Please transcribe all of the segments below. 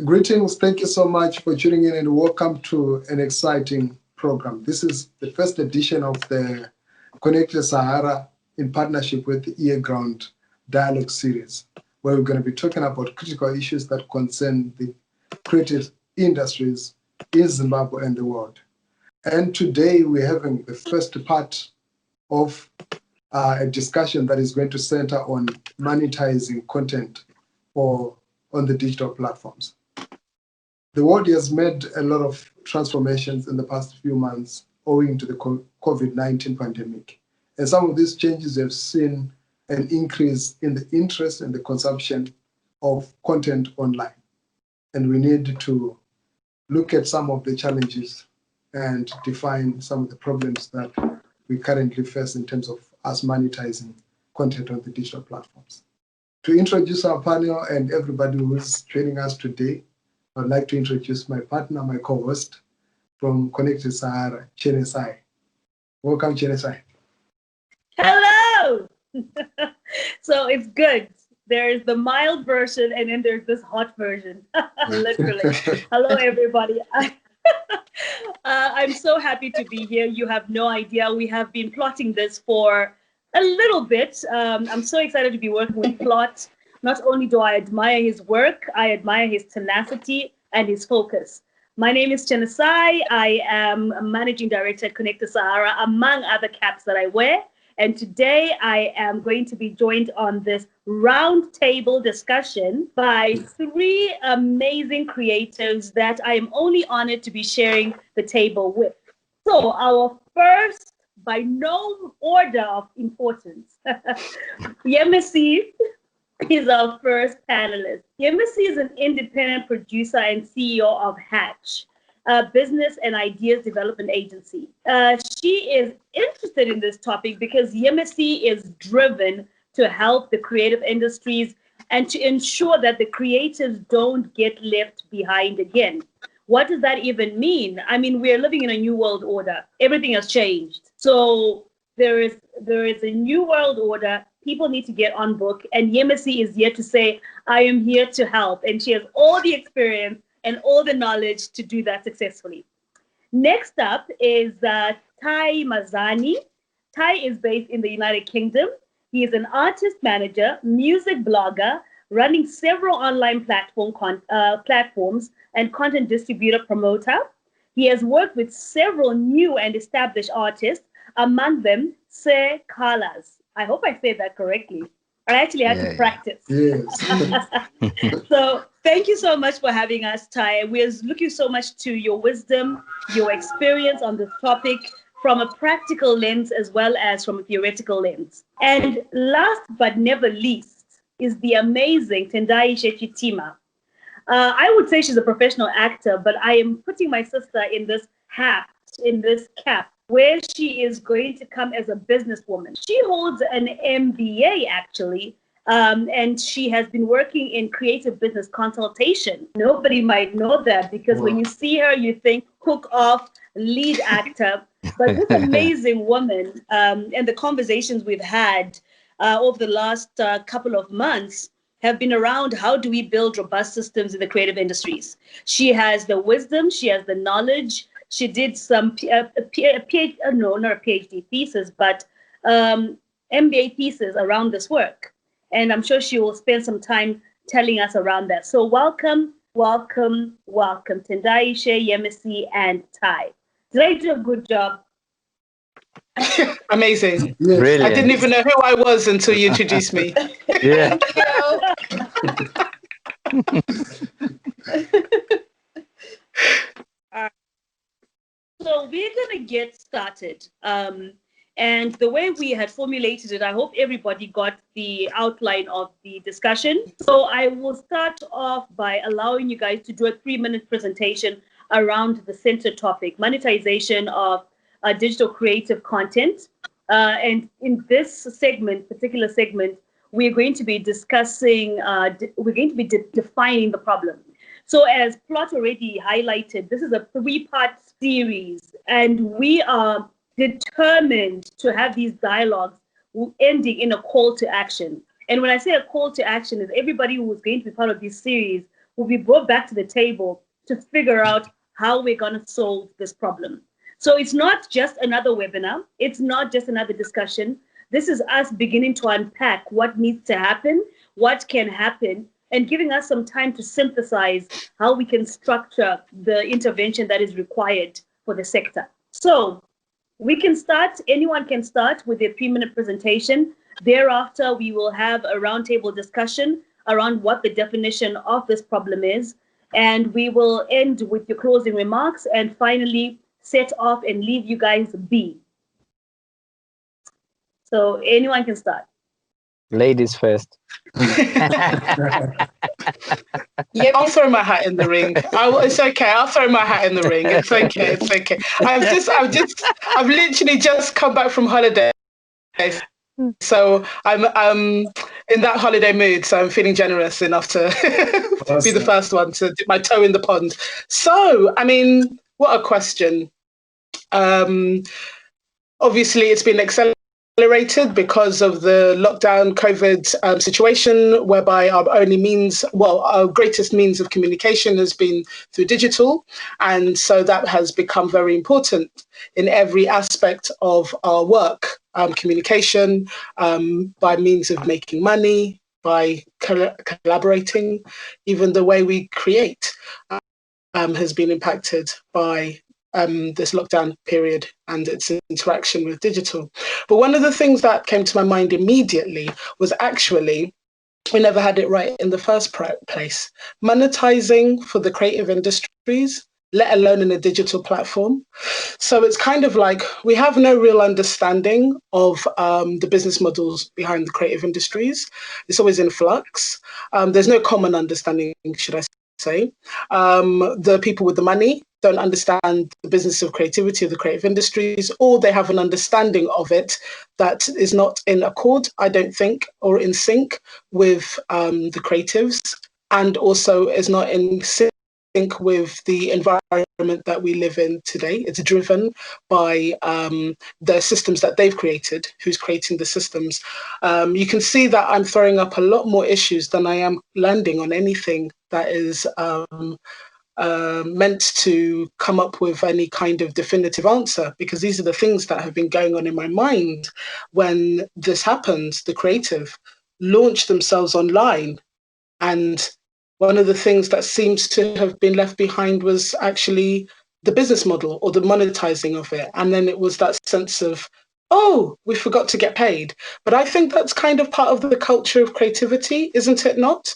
Greetings. Thank you so much for tuning in and welcome to an exciting program. This is the first edition of the Connected Sahara in partnership with the EarGround dialogue series, where we're going to be talking about critical issues that concern the creative industries in Zimbabwe and the world. And today we're having the first part of a discussion that is going to center on monetizing content on the digital platforms. The world has made a lot of transformations in the past few months owing to the COVID-19 pandemic. And some of these changes have seen an increase in the interest and the consumption of content online. And we need to look at some of the challenges and define some of the problems that we currently face in terms of us monetizing content on the digital platforms. To introduce our panel and everybody who is joining us today, I'd like to introduce my partner, my co-host from Connected Sahara, Tendaiishe. Welcome, Tendaiishe. Hello! So it's good. There's the mild version and then there's this hot version, literally. Hello, everybody. I'm so happy to be here. You have no idea. We have been plotting this for a little bit. I'm so excited to be working with Plot. Not only do I admire his work, I admire his tenacity and his focus. My name is Tendaiishe. I am a managing director at Connected Sahara, among other caps that I wear. And today I am going to be joined on this roundtable discussion by three amazing creatives that I am only honored to be sharing the table with. So our first, by no order of importance, Yemisi is our first panelist. Yemisi is an independent producer and CEO of Hatch, a business and ideas development agency. She is interested in this topic because Yemisi is driven to help the creative industries and to ensure that the creatives don't get left behind again. What does that even mean? I mean, we're living in a new world order. Everything has changed. So there is a new world order. People need to get on book. And Yemisi is here to say, I am here to help. And she has all the experience and all the knowledge to do that successfully. Next up is Mazanhi. Tai is based in the United Kingdom. He is an artist manager, music blogger, running several online platforms and content distributor promoter. He has worked with several new and established artists, among them Se Kalas. I hope I said that correctly. I actually had to practice. Yes. So thank you so much for having us, Tai. We're looking so much to your wisdom, your experience on this topic from a practical lens as well as from a theoretical lens. And last but never least is the amazing Tendaiishe Chitima. I would say she's a professional actor, but I am putting my sister in this hat, in this cap, where she is going to come as a businesswoman. She holds an MBA, actually, and she has been working in creative business consultation. Nobody might know that because when you see her, you think cook off, lead actor. But this amazing woman and the conversations we've had over the last couple of months have been around how do we build robust systems in the creative industries. She has the wisdom, she has the knowledge. She did some not a PhD thesis, but MBA thesis around this work. And I'm sure she will spend some time telling us around that. So welcome, welcome, welcome, Tendaiishe, Yemisi, and Tai. Did I do a good job? Amazing. Yes. I didn't even know who I was until you introduced me. Yeah. So we're going to get started. And the way we had formulated it, I hope everybody got the outline of the discussion. So I will start off by allowing you guys to do a 3-minute presentation around the center topic, monetization of digital creative content. And in this particular segment, we're going to be discussing, defining the problem. So as Plot already highlighted, this is a 3-part series, and we are determined to have these dialogues ending in a call to action. And when I say a call to action, is everybody who is going to be part of this series will be brought back to the table to figure out how we're going to solve this problem. So it's not just another webinar. It's not just another discussion. This is us beginning to unpack what needs to happen, what can happen, and giving us some time to synthesize how we can structure the intervention that is required for the sector. So we can start, anyone can start with a 3-minute presentation. Thereafter, we will have a roundtable discussion around what the definition of this problem is. And we will end with your closing remarks and finally set off and leave you guys be. So anyone can start. Ladies first. I'll throw my hat in the ring. It's okay. I'll throw my hat in the ring. It's okay. It's okay. I've literally just come back from holiday, so I'm in that holiday mood. So I'm feeling generous enough to be the first one to dip my toe in the pond. So, I mean, what a question. Obviously, it's been accelerated because of the lockdown COVID situation, whereby our greatest means of communication has been through digital. And so that has become very important in every aspect of our work, communication, by means of making money, by collaborating, even the way we create has been impacted by this lockdown period and its interaction with digital. But one of the things that came to my mind immediately was actually, we never had it right in the first place. Monetizing for the creative industries, let alone in a digital platform. So it's kind of like we have no real understanding of the business models behind the creative industries. It's always in flux. There's no common understanding, should I say. The people with the money don't understand the business of creativity of the creative industries, or they have an understanding of it that is not in accord, I don't think, or in sync with the creatives, and also is not in sync with the environment that we live in today. It's driven by the systems that they've created, who's creating the systems. You can see that I'm throwing up a lot more issues than I am landing on anything that is meant to come up with any kind of definitive answer, because these are the things that have been going on in my mind when this happened. The creative launched themselves online, and one of the things that seems to have been left behind was actually the business model or the monetizing of it. And then it was that sense of, oh, we forgot to get paid. But I think that's kind of part of the culture of creativity, isn't it not?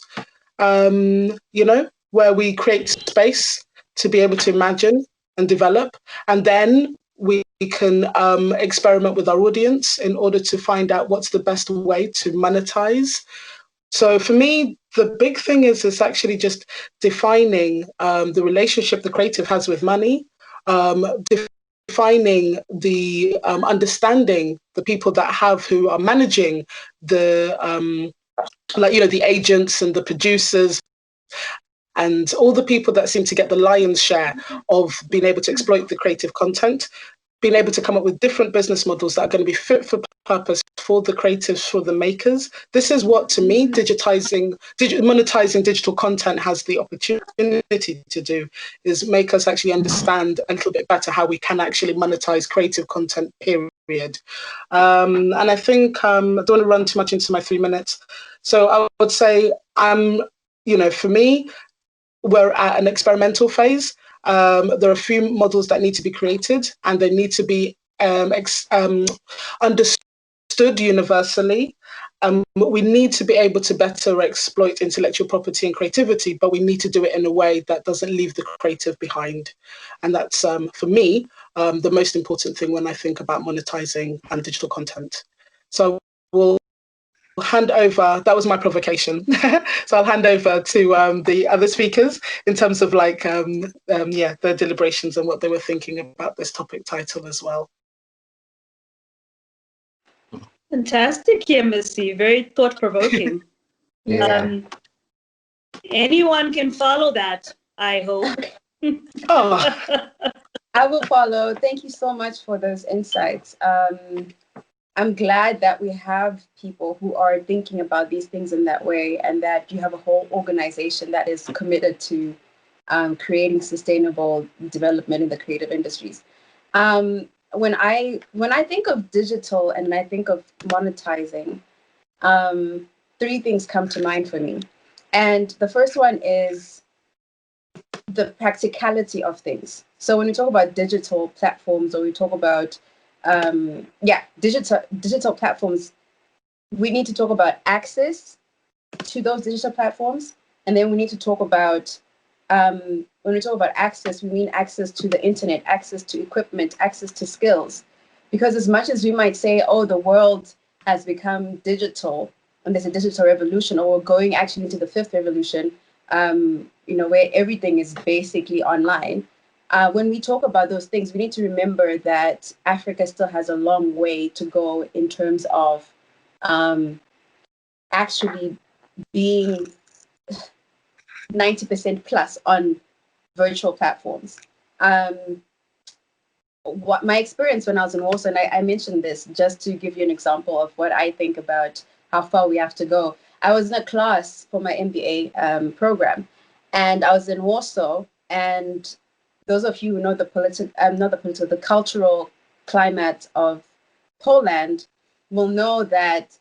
Where we create space to be able to imagine and develop, and then we can experiment with our audience in order to find out what's the best way to monetize. So for me, the big thing is actually just defining the relationship the creative has with money, defining the understanding the people who are managing the the agents and the producers and all the people that seem to get the lion's share of being able to exploit the creative content, being able to come up with different business models that are going to be fit for purpose for the creatives, for the makers. This is what, to me, monetizing digital content has the opportunity to do, is make us actually understand a little bit better how we can actually monetize creative content, period. And I think I don't want to run too much into my 3 minutes. So I would say, for me, we're at an experimental phase. There are a few models that need to be created, and they need to be understood universally. We need to be able to better exploit intellectual property and creativity, but we need to do it in a way that doesn't leave the creative behind. And that's, for me, the most important thing when I think about monetizing digital content. So we'll hand over, that was my provocation. So I'll hand over to the other speakers in terms of their deliberations and what they were thinking about this topic title as well. Fantastic, Yemisi. Very thought-provoking. Yeah. Anyone can follow that, I hope. Oh. I will follow. Thank you so much for those insights. I'm glad that we have people who are thinking about these things in that way, and that you have a whole organization that is committed to creating sustainable development in the creative industries. When I think of digital and I think of monetizing, three things come to mind for me. And the first one is the practicality of things. So when we talk about digital platforms, or we talk about digital platforms, we need to talk about access to those digital platforms. And then we need to talk about, when we talk about access, we mean access to the internet, access to equipment, access to skills. Because as much as we might say, oh, the world has become digital and there's a digital revolution, or we're going actually into the fifth revolution, where everything is basically online. When we talk about those things, we need to remember that Africa still has a long way to go in terms of actually being 90% plus on virtual platforms. What my experience when I was in Warsaw, and I mentioned this just to give you an example of what I think about how far we have to go. I was in a class for my MBA program, and I was in Warsaw. And those of you who know the cultural climate of Poland will know that,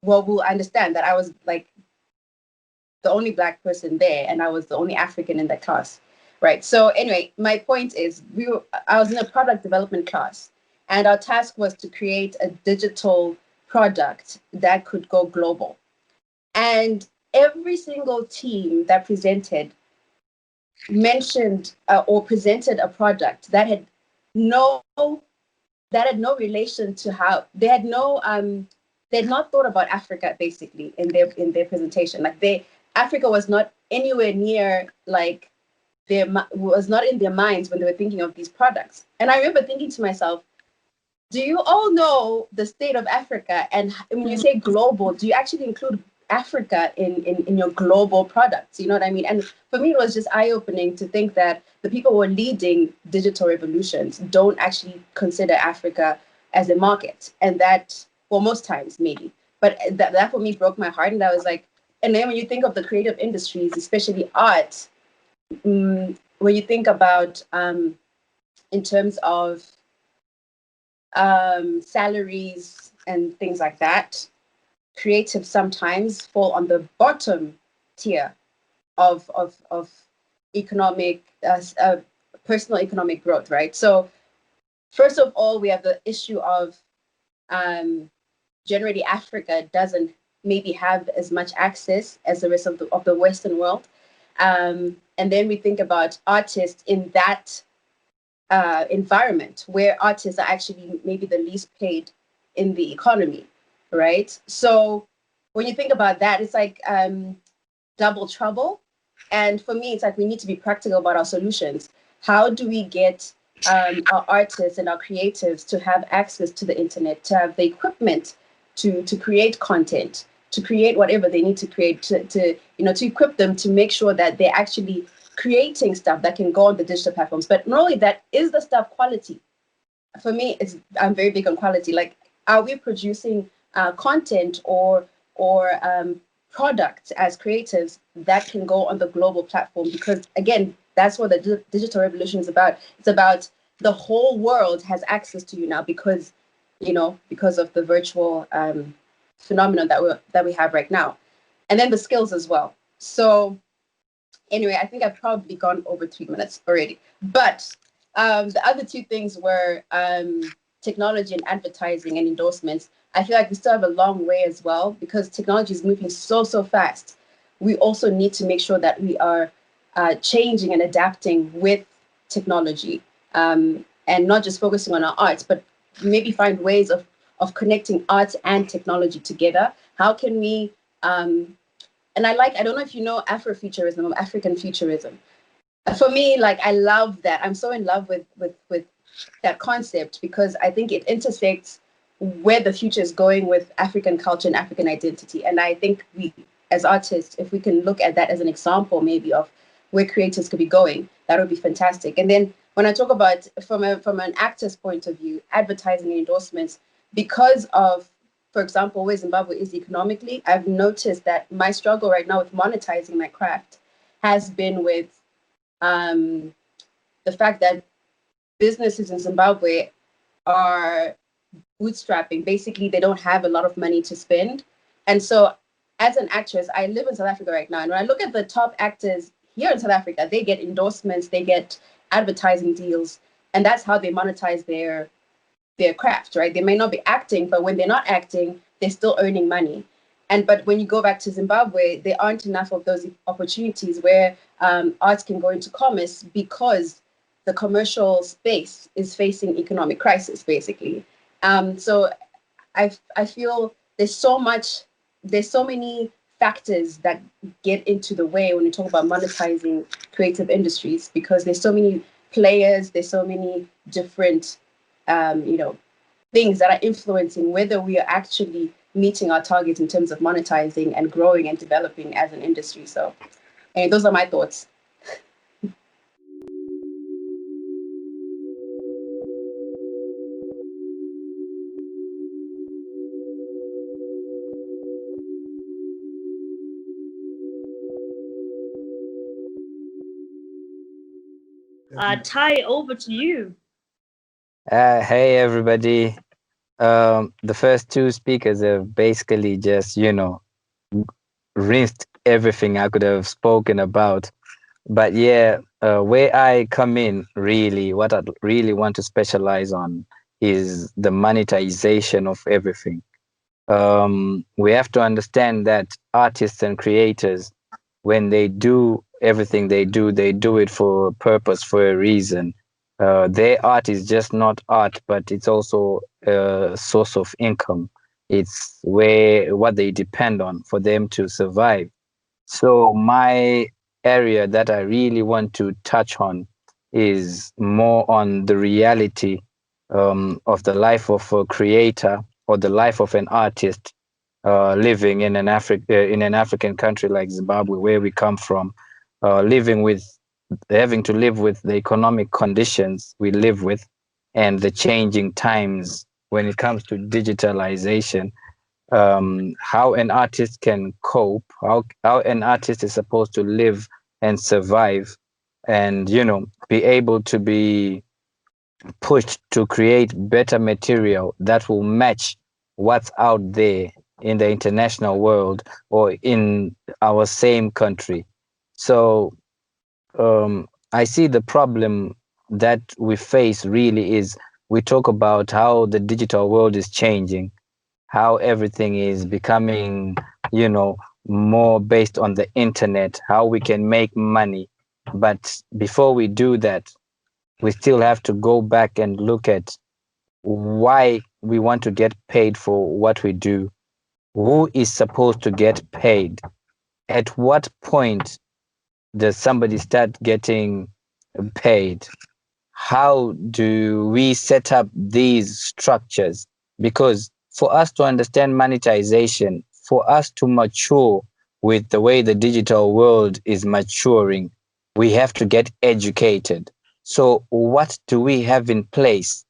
will understand that I was like the only Black person there, and I was the only African in that class, right? So anyway, my point is, I was in a product development class, and our task was to create a digital product that could go global. And every single team that presented mentioned or presented a product that had no relation to how they had not thought about Africa basically in their presentation. Like Africa was not anywhere near, like, was not in their minds when they were thinking of these products. And I remember thinking to myself, do you all know the state of Africa? And when you say global, do you actually include Africa in your global products? You know what I mean? And for me, it was just eye-opening to think that the people who are leading digital revolutions don't actually consider Africa as a market. And that, well, most times maybe. But that for me broke my heart. And I was like, and then when you think of the creative industries, especially art, when you think about in terms of salaries and things like that, creatives sometimes fall on the bottom tier of economic, personal economic growth, right? So first of all, we have the issue of generally Africa doesn't maybe have as much access as the rest of the Western world. And then we think about artists in that environment where artists are actually maybe the least paid in the economy, right? So when you think about that, it's like double trouble. And for me, it's like we need to be practical about our solutions. How do we get our artists and our creatives to have access to the internet, to have the equipment to create content, to create whatever they need to create, to equip them to make sure that they're actually creating stuff that can go on the digital platforms. But not only that, is the stuff quality? For me, I'm very big on quality. Like, are we producing content or products as creatives that can go on the global platform? Because again, that's what the digital revolution is about. It's about the whole world has access to you now because of the virtual phenomenon that we have right now, and then the skills as well. So anyway, I think I've probably gone over 3 minutes already. But the other two things were technology and advertising and endorsements. I feel like we still have a long way as well because technology is moving so fast. We also need to make sure that we are changing and adapting with technology, and not just focusing on our arts, but maybe find ways of connecting art and technology together. How can we and I don't know if you know Afrofuturism or African futurism. For me, like, I love that. I'm so in love with that concept because I think it intersects where the future is going with African culture and African identity. And I think we, as artists, if we can look at that as an example maybe of where creators could be going, that would be fantastic. And then when I talk about from an actor's point of view, advertising and endorsements, because of, for example, where Zimbabwe is economically, I've noticed that my struggle right now with monetizing my craft has been with the fact that businesses in Zimbabwe are bootstrapping. Basically, they don't have a lot of money to spend. And so as an actress, I live in South Africa right now. And when I look at the top actors here in South Africa, they get endorsements, they get advertising deals, and that's how they monetize their craft, right? They may not be acting, but when they're not acting, they're still earning money. But when you go back to Zimbabwe, there aren't enough of those opportunities where arts can go into commerce because the commercial space is facing economic crisis, basically. So I feel there's so many factors that get into the way when you talk about monetizing creative industries, because there's so many players, there's so many different things that are influencing whether we are actually meeting our targets in terms of monetizing and growing and developing as an industry. So, and those are my thoughts. Ty, over to you. Hey, everybody. The first two speakers have basically just, rinsed everything I could have spoken about. But yeah, where I come in, really, what I really want to specialize on is the monetization of everything. We have to understand that artists and creators, when they do everything they do it for a purpose, for a reason. Their art is just not art, but it's also a source of income. It's what they depend on for them to survive. So my area that I really want to touch on is more on the reality of the life of a creator or the life of an artist living in in an African country like Zimbabwe, where we come from, having to live with the economic conditions we live with and the changing times when it comes to digitalization. How an artist can cope, how an artist is supposed to live and survive, and be able to be pushed to create better material that will match what's out there in the international world or in our same country. So I see the problem that we face really is, we talk about how the digital world is changing, how everything is becoming, more based on the internet, how we can make money. But before we do that, we still have to go back and look at why we want to get paid for what we do. Who is supposed to get paid? At what point does somebody start getting paid? How do we set up these structures? Because for us to understand monetization, for us to mature with the way the digital world is maturing, we have to get educated. So what do we have in place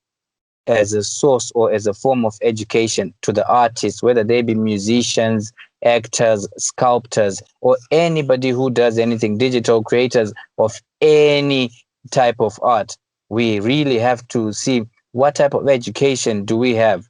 as a source or as a form of education to the artists, whether they be musicians, actors, sculptors, or anybody who does anything, digital creators of any type of art? We really have to see what type of education do we have.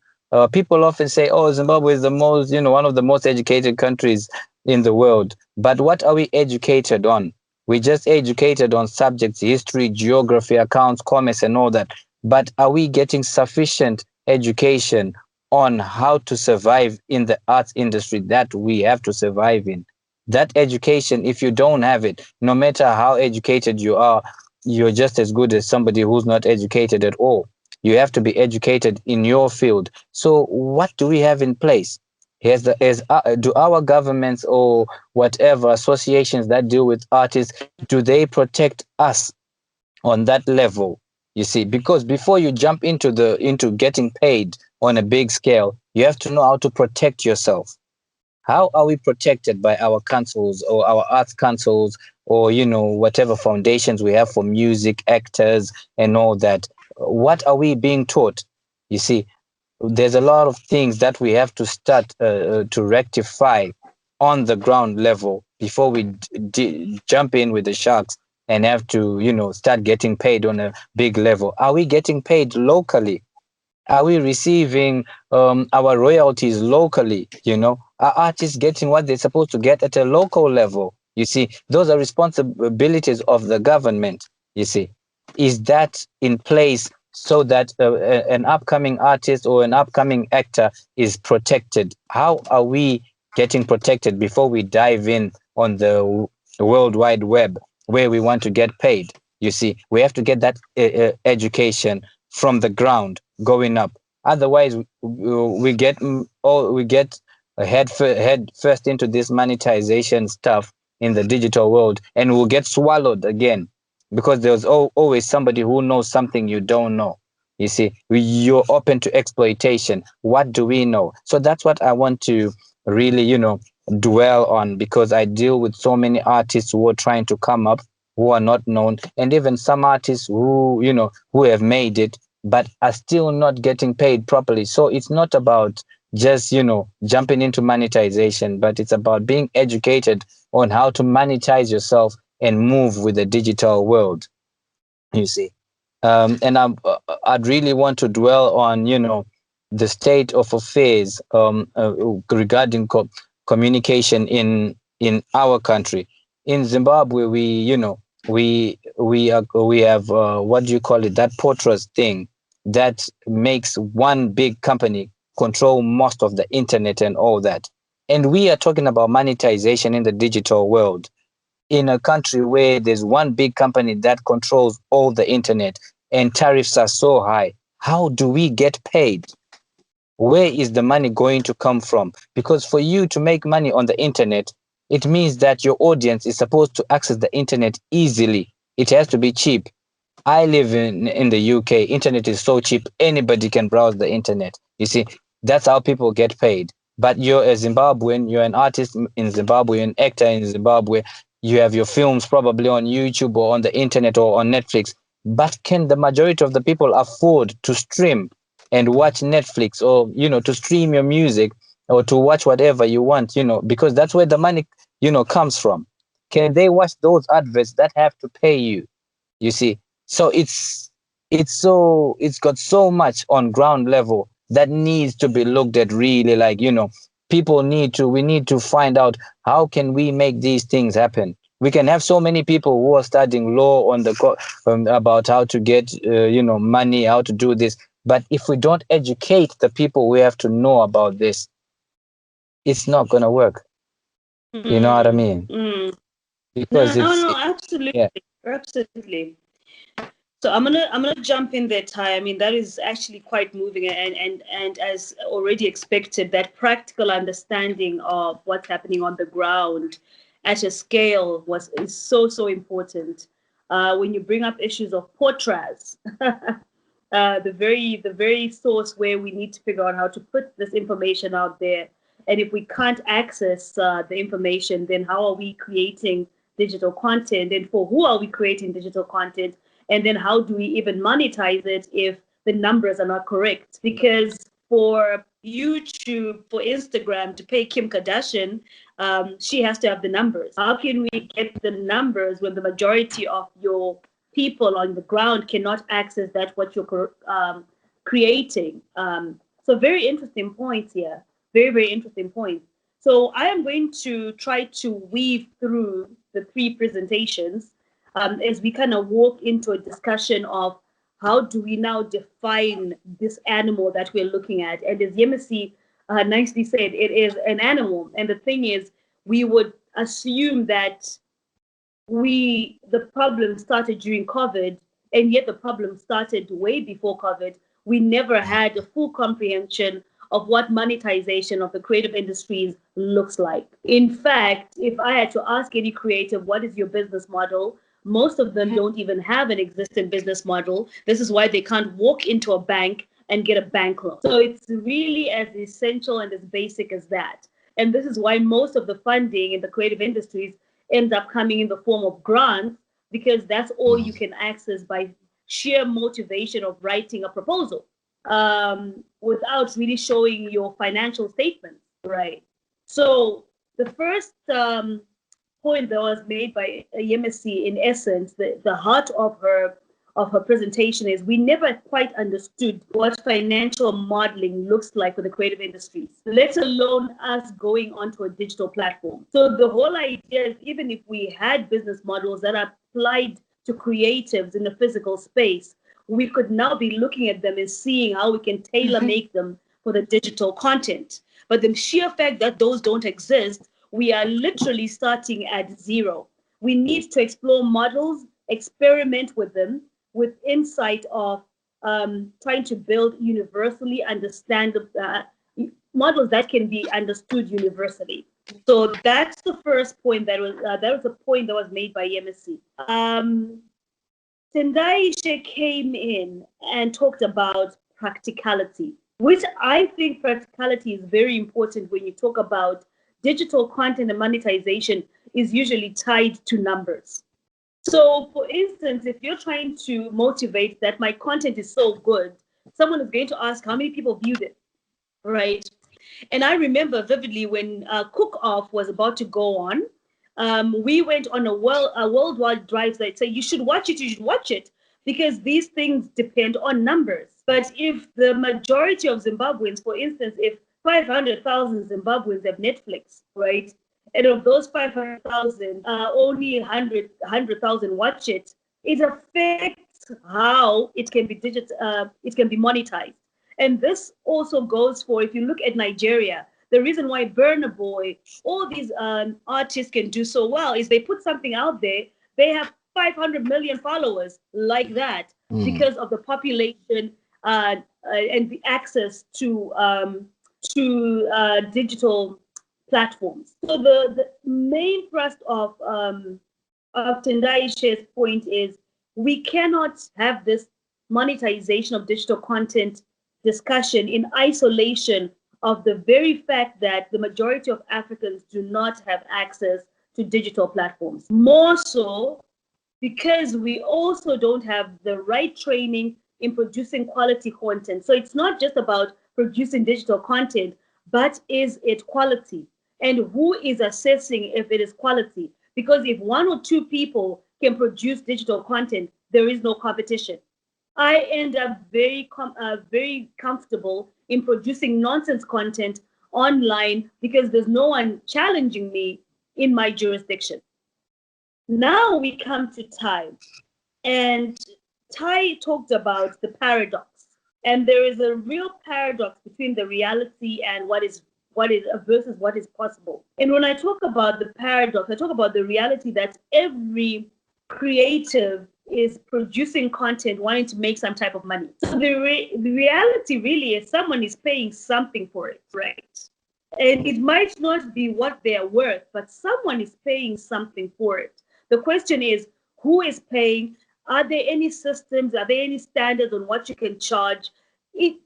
People often say, oh, Zimbabwe is the most, one of the most educated countries in the world. But what are we educated on? We just educated on subjects, history, geography, accounts, commerce, and all that. But are we getting sufficient education on how to survive in the arts industry that we have to survive in? That education, if you don't have it, no matter how educated you are, you're just as good as somebody who's not educated at all. You have to be educated in your field. So what do we have in place? Do our governments or whatever associations that deal with artists, do they protect us on that level? You see, because before you jump into getting paid on a big scale, you have to know how to protect yourself. How are we protected by our councils or our arts councils, or whatever foundations we have for music, actors, and all that? What are we being taught? You see, there's a lot of things that we have to start to rectify on the ground level before we jump in with the sharks and have to, start getting paid on a big level. Are we getting paid locally? Are we receiving our royalties locally? Are artists getting what they're supposed to get at a local level? You see, those are responsibilities of the government. You see, is that in place so that an upcoming artist or an upcoming actor is protected? How are we getting protected before we dive in on the World Wide Web where we want to get paid? You see, we have to get that education from the ground going up. Otherwise, we get head first into this monetization stuff in the digital world, and we'll get swallowed again because there's always somebody who knows something you don't know. You see, you're open to exploitation. What do we know? So that's what I want to really, dwell on, because I deal with so many artists who are trying to come up, who are not known, and even some artists who who have made it but are still not getting paid properly. So it's not about just jumping into monetization, but it's about being educated on how to monetize yourself and move with the digital world, you see. And I'd really want to dwell on the state of affairs regarding communication in our country. In Zimbabwe, we have what do you call it, that portress thing that makes one big company control most of the internet and all that. And we are talking about monetization in the digital world in a country where there's one big company that controls all the internet and tariffs are so high. How do we get paid? Where is the money going to come from? Because for you to make money on the internet, it means that your audience is supposed to access the internet easily. It has to be cheap. I live in the UK. Internet is so cheap. Anybody can browse the internet. You see, that's how people get paid. But you're a Zimbabwean, you're an artist in Zimbabwe, an actor in Zimbabwe. You have your films probably on YouTube or on the internet or on Netflix. But can the majority of the people afford to stream and watch Netflix, or, to stream your music or to watch whatever you want, because that's where the money, comes from. Can they watch those adverts that have to pay you? You see, so it's got so much on ground level that needs to be looked at, really, like, we need to find out how can we make these things happen. We can have so many people who are studying law on about how to get money, how to do this, but if we don't educate the people we have to know about this, it's not going to work. You know what I mean? Because no, absolutely. yeah. Absolutely. So I'm gonna jump in there, Ty. I mean, that is actually quite moving, and as already expected, that practical understanding of what's happening on the ground at a scale is so important. When you bring up issues of portras, the very source where we need to figure out how to put this information out there, and if we can't access the information, then how are we creating digital content, and for who are we creating digital content? And then how do we even monetize it if the numbers are not correct? Because for YouTube, for Instagram to pay Kim Kardashian, she has to have the numbers. How can we get the numbers when the majority of your people on the ground cannot access that what you're creating? So very interesting points here. Very interesting points. So I am going to try to weave through the three presentations as we kind of walk into a discussion of how do we now define this animal that we're looking at. And as Yemisi nicely said, it is an animal. And the thing is, we would assume that the problem started during COVID, and yet the problem started way before COVID. We never had a full comprehension of what monetization of the creative industries looks like. In fact, if I had to ask any creative, what is your business model? Most of them don't even have an existing business model. This is why they can't walk into a bank and get a bank loan. So it's really as essential and as basic as that. And this is why most of the funding in the creative industries ends up coming in the form of grants, because that's all you can access by sheer motivation of writing a proposal. without really showing your financial statements, right? So the first point that was made by Yemisi, in essence, the heart of her presentation is we never quite understood what financial modeling looks like for the creative industries, let alone us going onto a digital platform. So the whole idea is, even if we had business models that are applied to creatives in the physical space, we could now be looking at them and seeing how we can tailor make them for the digital content. But the sheer fact that those don't exist, we are literally starting at zero. We need to explore models, experiment with them, with insight of trying to build universally understandable models that can be understood universally. So that's the first point that was a point that was made by Yemisi. Tendaiishe came in and talked about practicality, which I think practicality is very important when you talk about digital content, and monetization is usually tied to numbers. So, for instance, if you're trying to motivate that my content is so good, someone is going to ask how many people viewed it, right? And I remember vividly when Cook Off was about to go on, we went on a worldwide drive that said, you should watch it, because these things depend on numbers. But if the majority of Zimbabweans, for instance, if 500,000 Zimbabweans have Netflix, right? And of those 500,000, only 100,000 watch it, it affects how it can be monetized. And this also goes for, if you look at Nigeria, the reason why Burna Boy, all these artists can do so well is they put something out there, they have 500 million followers like that, because of the population and the access to digital platforms. So the main thrust of Tendaiishe's point is we cannot have this monetization of digital content discussion in isolation of the very fact that the majority of Africans do not have access to digital platforms. More so because we also don't have the right training in producing quality content. So it's not just about producing digital content, but is it quality? And who is assessing if it is quality? Because if one or two people can produce digital content, there is no competition. I end up very comfortable in producing nonsense content online because there's no one challenging me in my jurisdiction. Now we come to Ty, and Ty talked about the paradox, and there is a real paradox between the reality and what is versus what is possible. And when I talk about the paradox, I talk about the reality that every creative is producing content wanting to make some type of money. So the reality really is someone is paying something for it, right? And it might not be what they're worth, but someone is paying something for it. The question is, who is paying? Are there any systems? Are there any standards on what you can charge?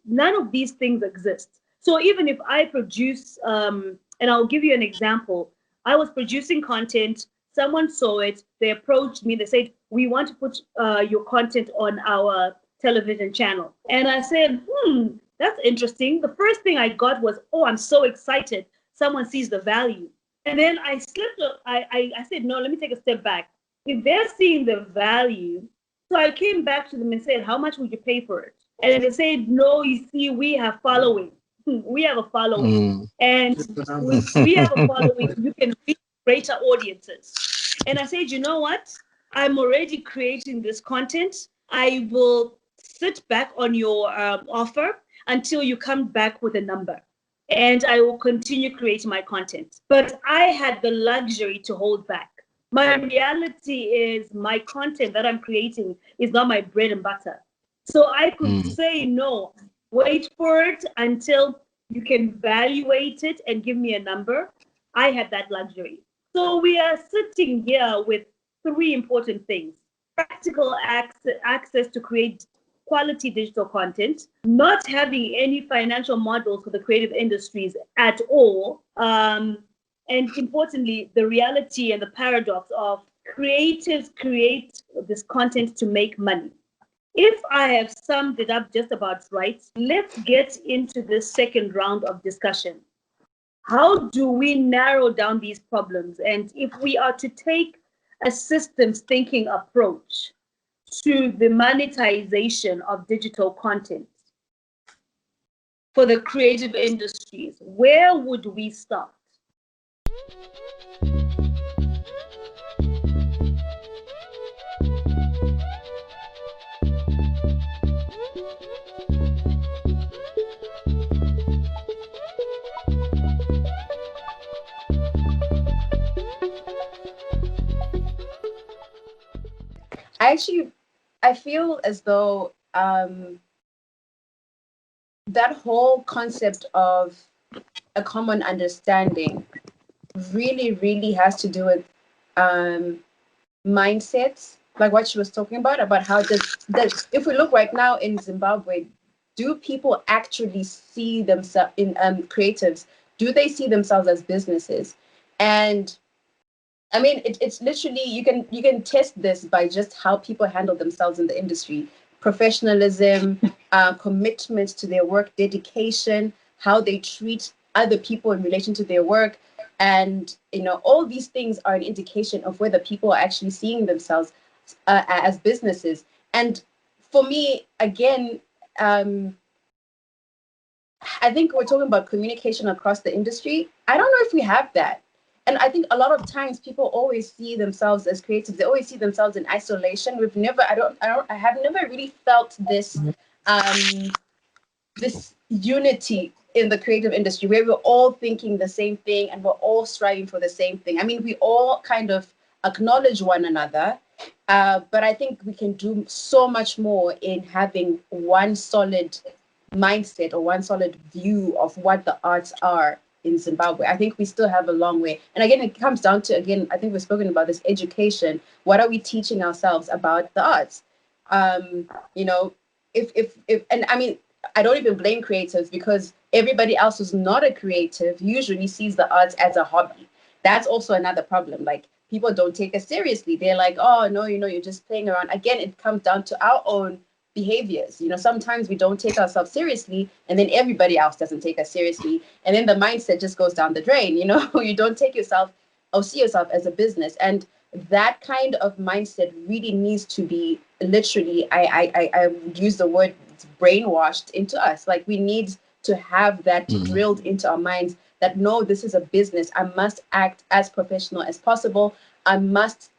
None of these things exist. So even if I produce, and I'll give you an example, I was producing content, someone saw it, they approached me, they said, we want to put your content on our television channel. And I said, that's interesting. The first thing I got was, oh, I'm so excited. Someone sees the value. And then I slipped, I said, no, let me take a step back. If they're seeing the value, so I came back to them and said, how much would you pay for it? And they said, no, you see, we have following. We have a following. And we have a following, you can reach greater audiences. And I said, you know what? I'm already creating this content. I will sit back on your offer until you come back with a number. And I will continue creating my content. But I had the luxury to hold back. My reality is my content that I'm creating is not my bread and butter. So I could say, no, wait for it until you can evaluate it and give me a number. I had that luxury. So we are sitting here with three important things: practical access to create quality digital content, not having any financial models for the creative industries at all, and importantly, the reality and the paradox of creatives create this content to make money. If I have summed it up just about right, let's get into the second round of discussion. How do we narrow down these problems? And if we are to take a systems thinking approach to the monetization of digital content for the creative industries, where would we start? I feel as though that whole concept of a common understanding really has to do with mindsets, like what she was talking about how does if we look right now in Zimbabwe, do people actually see themselves in creatives? Do they see themselves as businesses? And I mean, it's literally you can test this by just how people handle themselves in the industry, professionalism, commitment to their work, dedication, how they treat other people in relation to their work, and all these things are an indication of whether people are actually seeing themselves as businesses. And for me, again, I think we're talking about communication across the industry. I don't know if we have that. And I think a lot of times people always see themselves as creatives. They always see themselves in isolation. I have never really felt this, this unity in the creative industry where we're all thinking the same thing and we're all striving for the same thing. I mean, we all kind of acknowledge one another, but I think we can do so much more in having one solid mindset or one solid view of what the arts are in Zimbabwe. I think we still have a long way. And again, it comes down to, I think we've spoken about this education. What are we teaching ourselves about the arts? And I mean, I don't even blame creatives because everybody else who's not a creative usually sees the arts as a hobby. That's also another problem. Like, people don't take us seriously. They're like, oh, no, you're just playing around. Again, it comes down to our own behaviors. Sometimes we don't take ourselves seriously, and then everybody else doesn't take us seriously, and then the mindset just goes down the drain. You don't take yourself or see yourself as a business, and that kind of mindset really needs to be literally, I would use the word, brainwashed into us. Like, we need to have that drilled into our minds that no, this is a business. I must act as professional as possible. I must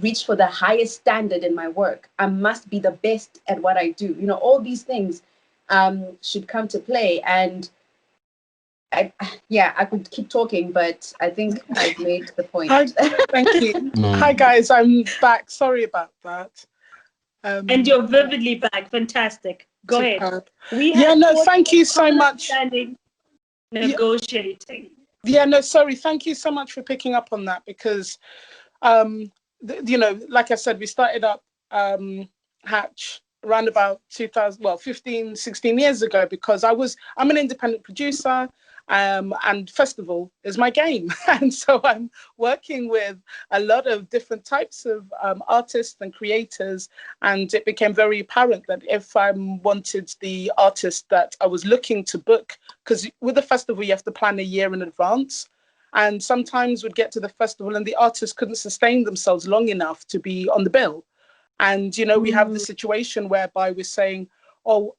reach for the highest standard in my work. I must be the best at what I do. All these things should come to play. And I could keep talking, but I think I've made the point. Thank you. Hi guys, I'm back. Sorry about that. And you're vividly back. Fantastic. Go ahead. Thank you so much. Negotiating. Sorry. Thank you so much for picking up on that, because like I said, we started up Hatch around about 15, 16 years ago, because I'm an independent producer, and festival is my game. And so I'm working with a lot of different types of artists and creators. And it became very apparent that if I wanted the artist that I was looking to book, because with a festival, you have to plan a year in advance. And sometimes we'd get to the festival and the artists couldn't sustain themselves long enough to be on the bill. And, we have the situation whereby we're saying,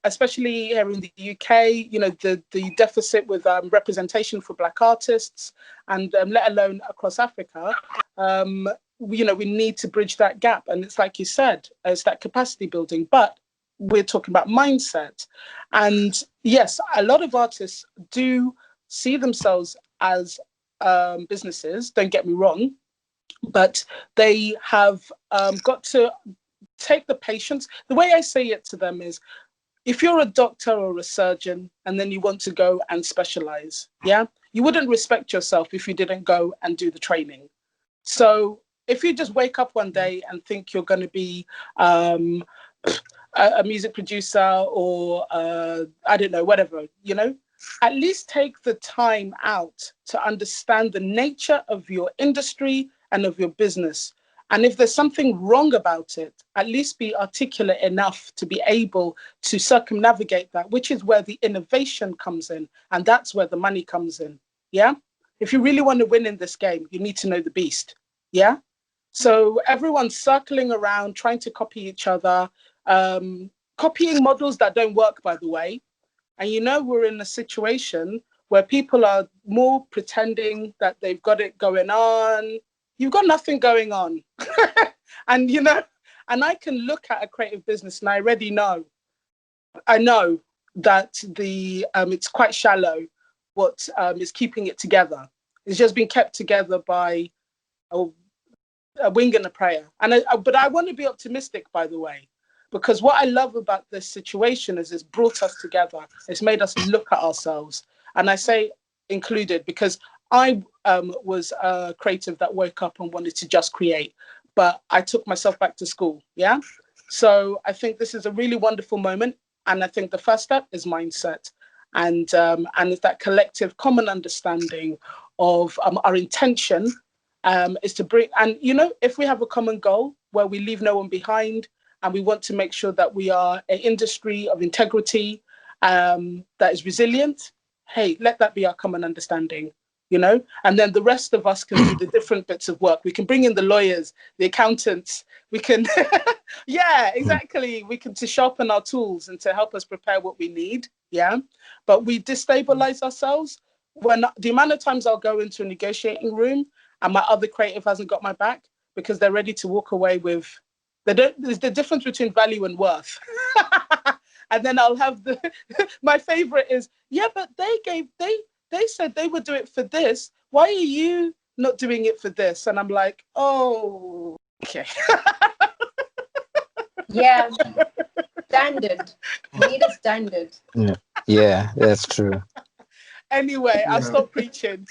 especially here in the UK, the deficit with representation for Black artists, and let alone across Africa, we need to bridge that gap. And it's like you said, it's that capacity building. But we're talking about mindset. And yes, a lot of artists do see themselves as businesses, don't get me wrong, but they have got to take the patience. The way I say it to them is, if you're a doctor or a surgeon and then you want to go and specialize, you wouldn't respect yourself if you didn't go and do the training. So if you just wake up one day and think you're going to be a music producer or I don't know, whatever, at least take the time out to understand the nature of your industry and of your business. And if there's something wrong about it, at least be articulate enough to be able to circumnavigate that, which is where the innovation comes in. And that's where the money comes in. Yeah. If you really want to win in this game, you need to know the beast. Yeah. So everyone's circling around, trying to copy each other, copying models that don't work, by the way. And we're in a situation where people are more pretending that they've got it going on. You've got nothing going on. And, and I can look at a creative business and I already know. I know that it's quite shallow what is keeping it together. It's just been kept together by a wing and a prayer. But I want to be optimistic, by the way, because what I love about this situation is it's brought us together. It's made us look at ourselves. And I say included because I was a creative that woke up and wanted to just create, but I took myself back to school. Yeah. So I think this is a really wonderful moment. And I think the first step is mindset. And it's that collective common understanding of our intention is to bring, and if we have a common goal where we leave no one behind and we want to make sure that we are an industry of integrity that is resilient, hey, let that be our common understanding, and then the rest of us can do the different bits of work. We can bring in the lawyers, the accountants, we can, yeah, exactly. We can to sharpen our tools and to help us prepare what we need. Yeah. But we destabilize ourselves when the amount of times I'll go into a negotiating room and my other creative hasn't got my back because they're ready to walk away with, there's the difference between value and worth. And then I'll have my favorite is, yeah, but they said they would do it for this. Why are you not doing it for this? And I'm like, oh, okay. Yeah, standard. We need a standard. Yeah, that's true. Anyway, I'll stop preaching.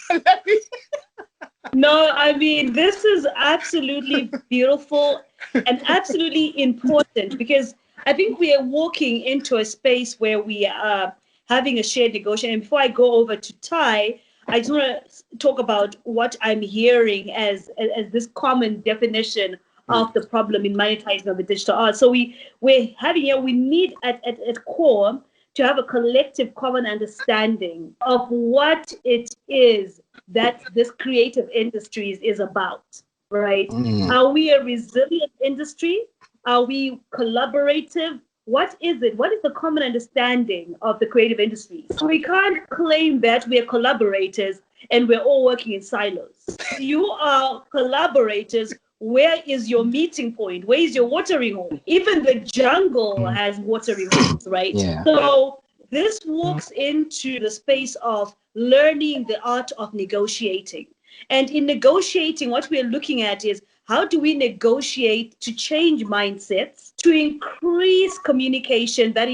No, I mean, this is absolutely beautiful and absolutely important because I think we are walking into a space where we are having a shared negotiation. And before I go over to Ty, I just want to talk about what I'm hearing as this common definition of the problem in monetizing of the digital art. So we're having here, we need at core to have a collective common understanding of what it is that this creative industry is about, right? Are we a resilient industry? Are we collaborative? What is it? What is the common understanding of the creative industry? So we can't claim that we are collaborators and we're all working in silos. You are collaborators. Where is your meeting point? Where is your watering hole? Even the jungle has watering holes, right? Yeah. So this walks into the space of learning the art of negotiating. And in negotiating, what we're looking at is how do we negotiate to change mindsets, to increase communication that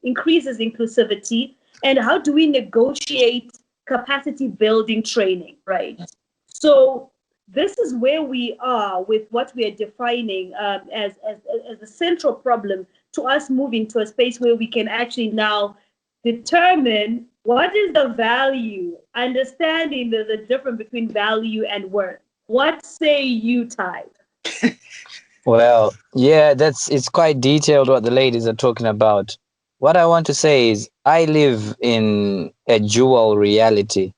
increases inclusivity, and how do we negotiate capacity building training, right? So this is where we are with what we are defining as the central problem to us moving to a space where we can actually now determine what is the value, understanding the difference between value and worth. What say you, Ty? Well, yeah, it's quite detailed what the ladies are talking about. What I want to say is I live in a dual reality.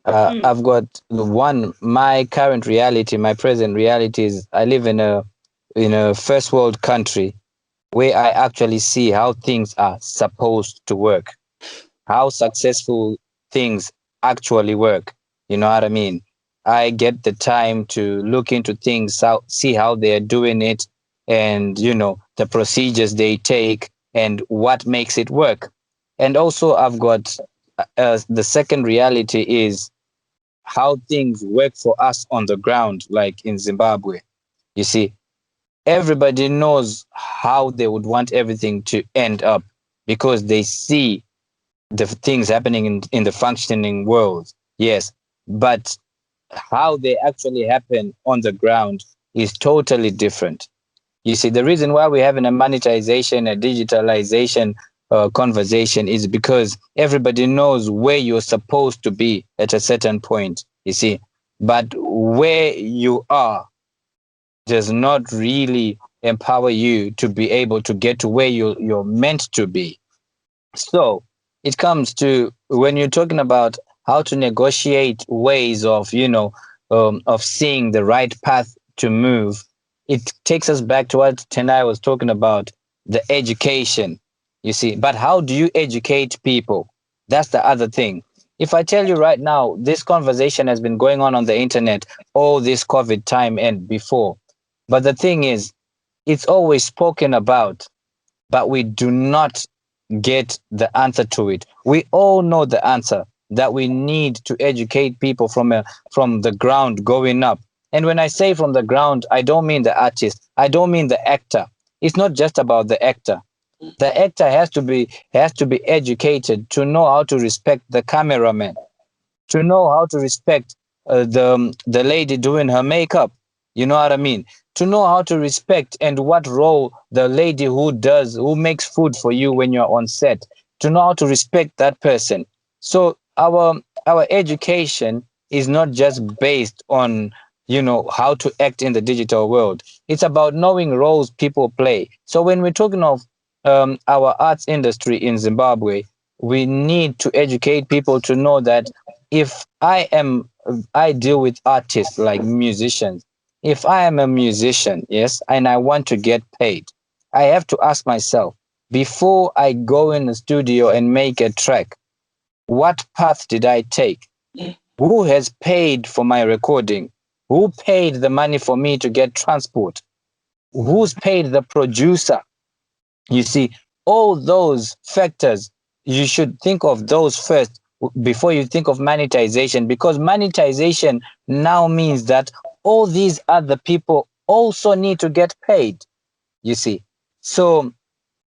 I've got my current reality, my present reality is I live in a first world country where I actually see how things are supposed to work, how successful things actually work. You know what I mean? I get the time to look into things, see how they're doing it, and the procedures they take and what makes it work. And also I've got the second reality is how things work for us on the ground, like in Zimbabwe. You see, everybody knows how they would want everything to end up because they see the things happening in the functioning world. Yes, but how they actually happen on the ground is totally different. You see, the reason why we're having a monetization, a digitalization conversation is because everybody knows where you're supposed to be at a certain point, you see. But where you are does not really empower you to be able to get to where you're meant to be. So it comes to when you're talking about how to negotiate ways of, of seeing the right path to move, it takes us back to what Tendai was talking about, the education, you see. But how do you educate people? That's the other thing. If I tell you right now, this conversation has been going on the internet all this COVID time and before. But the thing is, it's always spoken about, but we do not get the answer to it. We all know the answer, that we need to educate people from the ground going up. And when I say from the ground, I don't mean the artist. I don't mean the actor. It's not just about the actor. The actor has to be educated to know how to respect the cameraman, to know how to respect the lady doing her makeup. You know what I mean? To know how to respect and what role the lady who makes food for you when you're on set, to know how to respect that person. So our education is not just based on, how to act in the digital world. It's about knowing roles people play. So when we're talking of our arts industry in Zimbabwe, we need to educate people to know that if I deal with artists like musicians. If I am a musician, yes, and I want to get paid, I have to ask myself, before I go in the studio and make a track, what path did I take? Who has paid for my recording? Who paid the money for me to get transport? Who's paid the producer? You see, all those factors, you should think of those first before you think of monetization, because monetization now means that all these other people also need to get paid, you see. So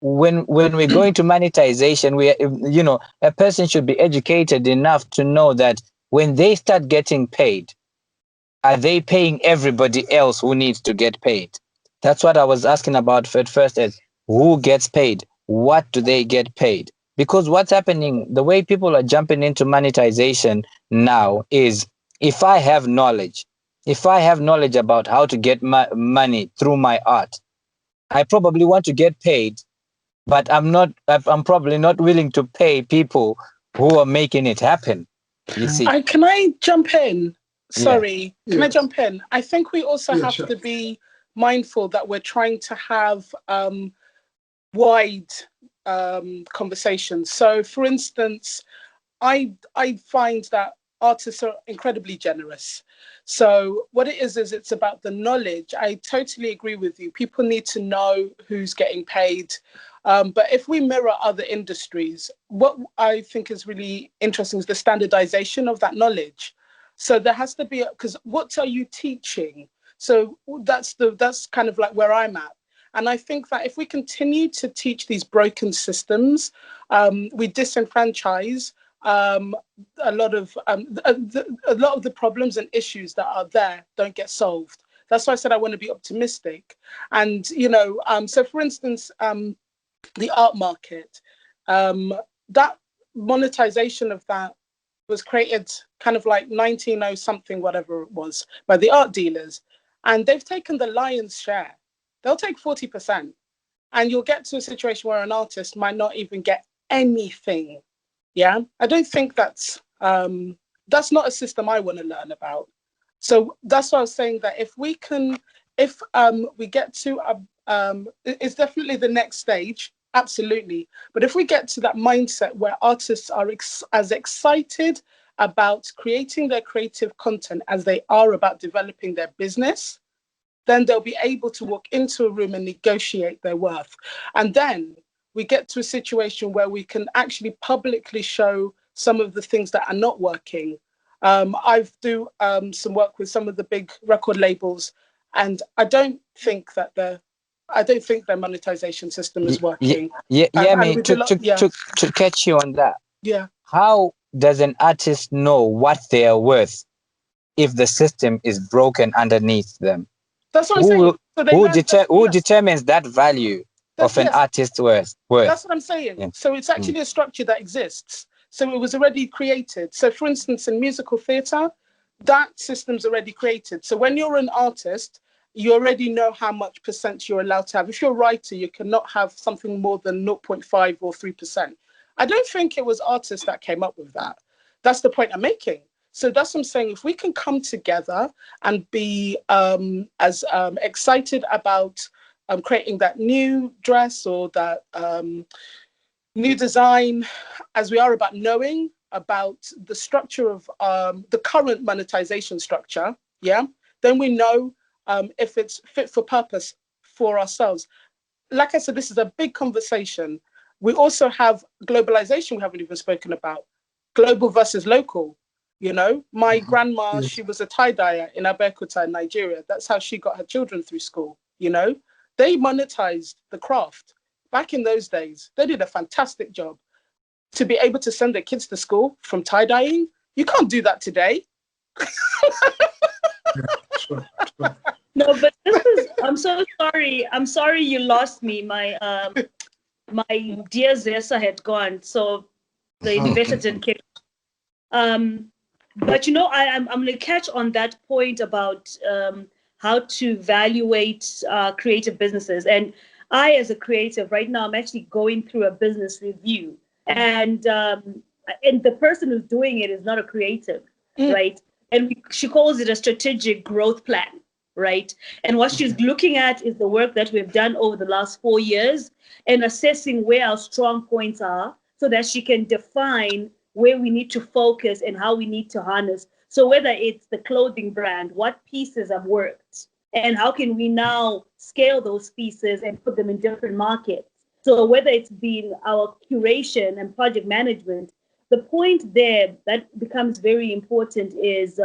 when we're going to monetization, a person should be educated enough to know that when they start getting paid, are they paying everybody else who needs to get paid? That's what I was asking about at first, is who gets paid? What do they get paid? Because what's happening, the way people are jumping into monetization now is, if I have knowledge about how to get money through my art, I probably want to get paid, but I'm probably not willing to pay people who are making it happen. You see? Can I jump in? Sorry, Yeah. can I jump in? I think we also have sure. to be mindful that we're trying to have wide conversations. So, for instance, I find that artists are incredibly generous. So what it is it's about the knowledge. I totally agree with you. People need to know who's getting paid. But if we mirror other industries, what I think is really interesting is the standardization of that knowledge. So there has to be, because what are you teaching? So that's kind of like where I'm at. And I think that if we continue to teach these broken systems, we disenfranchise a lot of the problems and issues that are there don't get solved. That's why I said I want to be optimistic. And so for instance, the art market, that monetization of that was created kind of like 1900 something, whatever it was, by the art dealers, and they've taken the lion's share. They'll take 40%, and you'll get to a situation where an artist might not even get anything. Yeah, I don't think that's not a system I want to learn about. So that's why I was saying that if we get to it's definitely the next stage, absolutely. But if we get to that mindset where artists are as excited about creating their creative content as they are about developing their business, then they'll be able to walk into a room and negotiate their worth. And then we get to a situation where we can actually publicly show some of the things that are not working. I've do some work with some of the big record labels, and I don't think their monetization system is working. To catch you on that. Yeah. How does an artist know what they are worth if the system is broken underneath them? That's what I'm saying. Who determines that value of an artist's worth? That's what I'm saying. Yeah. So it's actually a structure that exists. So it was already created. So for instance, in musical theatre, that system's already created. So when you're an artist you already know how much percent you're allowed to have. If you're a writer, you cannot have something more than 0.5 or 3%. I don't think it was artists that came up with that. That's the point I'm making. So that's what I'm saying. If we can come together and be as excited about creating that new dress or that new design as we are about knowing about the structure of the current monetization structure, yeah, then we know if it's fit for purpose for ourselves. Like I said, this is a big conversation. We also have globalization we haven't even spoken about. Global versus local. You know, my grandma, Yes. she was a tie-dyer in Abeokuta, in Nigeria. That's how she got her children through school, you know. They monetized the craft. Back in those days, they did a fantastic job. To be able to send their kids to school from tie-dyeing, you can't do that today. Sure. No, but this is, I'm so sorry. I'm sorry you lost me. My dear Zesa had gone, so the innovator didn't kick. But you know, I'm going to catch on that point about how to evaluate creative businesses. And I, as a creative, right now, I'm actually going through a business review, and the person who's doing it is not a creative, right? And she calls it a strategic growth plan, right? And what she's looking at is the work that we've done over the last 4 years and assessing where our strong points are so that she can define where we need to focus and how we need to harness. So whether it's the clothing brand, what pieces have worked and how can we now scale those pieces and put them in different markets? So whether it's been our curation and project management, the point there that becomes very important is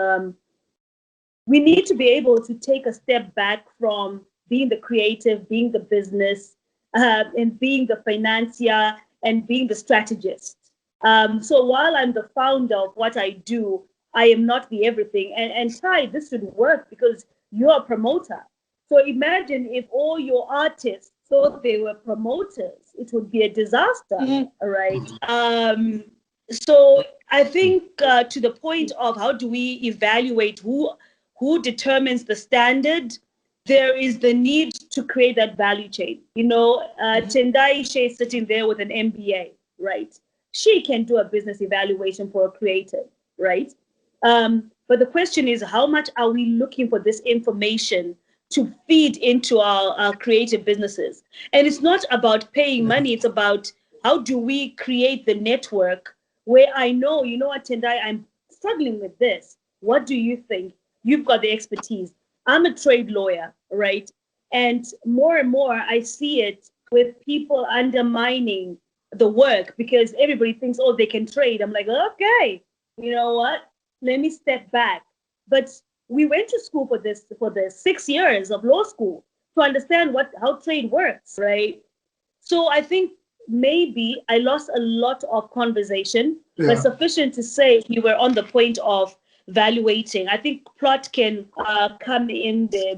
we need to be able to take a step back from being the creative, being the business, and being the financier and being the strategist. So while I'm the founder of what I do, I am not the everything. And Ty, this should work because you're a promoter. So imagine if all your artists thought they were promoters, it would be a disaster, all right? So I think to the point of how do we evaluate who determines the standard, there is the need to create that value chain. You know, Tendaiishe is sitting there with an MBA, right? She can do a business evaluation for a creative, right? But the question is, how much are we looking for this information to feed into our creative businesses? And it's not about paying money, it's about how do we create the network where I know, you know what, Tendai, I'm struggling with this. What do you think? You've got the expertise. I'm a trade lawyer, right? And more I see it with people undermining the work because everybody thinks, oh, they can trade. I'm like, okay, you know what? Let me step back. But we went to school for the 6 years of law school to understand how trade works, right? So I think maybe I lost a lot of conversation, but sufficient to say you were on the point of evaluating. I think Plot can come in there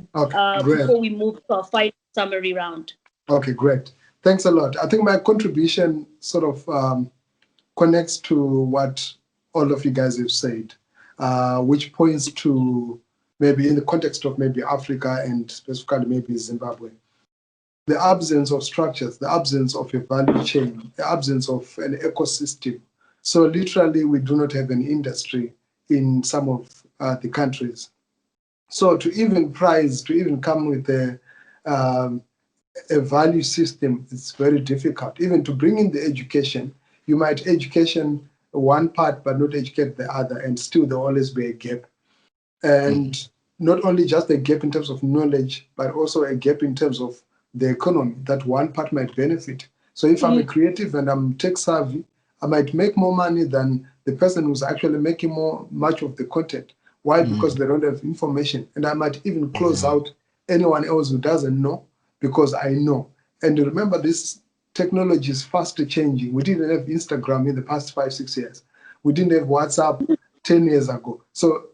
before we move to our final summary round. Okay, great. Thanks a lot. I think my contribution sort of connects to what all of you guys have said, which points to maybe in the context of maybe Africa and specifically maybe Zimbabwe, the absence of structures, the absence of a value chain, the absence of an ecosystem. So literally, we do not have an industry in some of the countries. So to even come with a value system, it's very difficult. Even to bring in the education, you might education one part but not educate the other, and still there will always be a gap. And not only just a gap in terms of knowledge, but also a gap in terms of the economy that one part might benefit. So if I'm a creative and I'm tech savvy, I might make more money than the person who's actually making much of the content. Why? Because they don't have information. And I might even close out anyone else who doesn't know because I know. And remember, this technology is fast changing. We didn't have Instagram in the past 5-6 years. We didn't have WhatsApp 10 years ago. So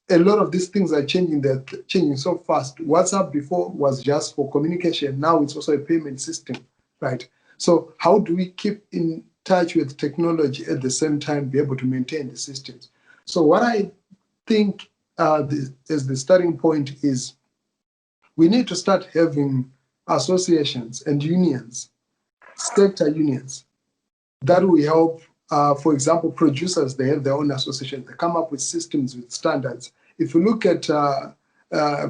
a lot of these things are changing. They're changing so fast. WhatsApp before was just for communication. Now it's also a payment system, right? So how do we keep in touch with technology at the same time, be able to maintain the systems? So what I think as the starting point is we need to start having associations and unions, sector unions, that will help. For example, producers, they have their own association. They come up with systems, with standards. If you look at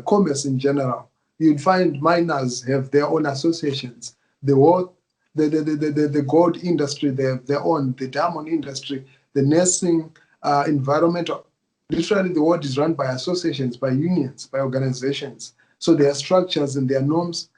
commerce in general, you'd find miners have their own associations. The gold industry, they have their own. The diamond industry, the nursing, environmental. Literally, the world is run by associations, by unions, by organizations. So there are structures and there are norms.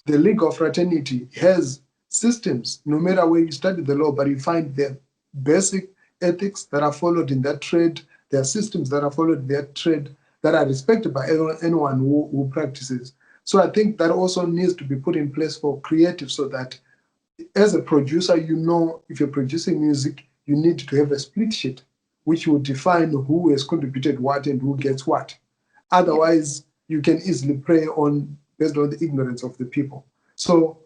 The League of Fraternity has systems, no matter where you study the law, but you find the basic ethics that are followed in that trade. There are systems that are followed in that trade that are respected by anyone who practices. So I think that also needs to be put in place for creative, so that as a producer, you know, if you're producing music, you need to have a split sheet, which will define who has contributed what and who gets what. Otherwise, you can easily prey on based on the ignorance of the people. So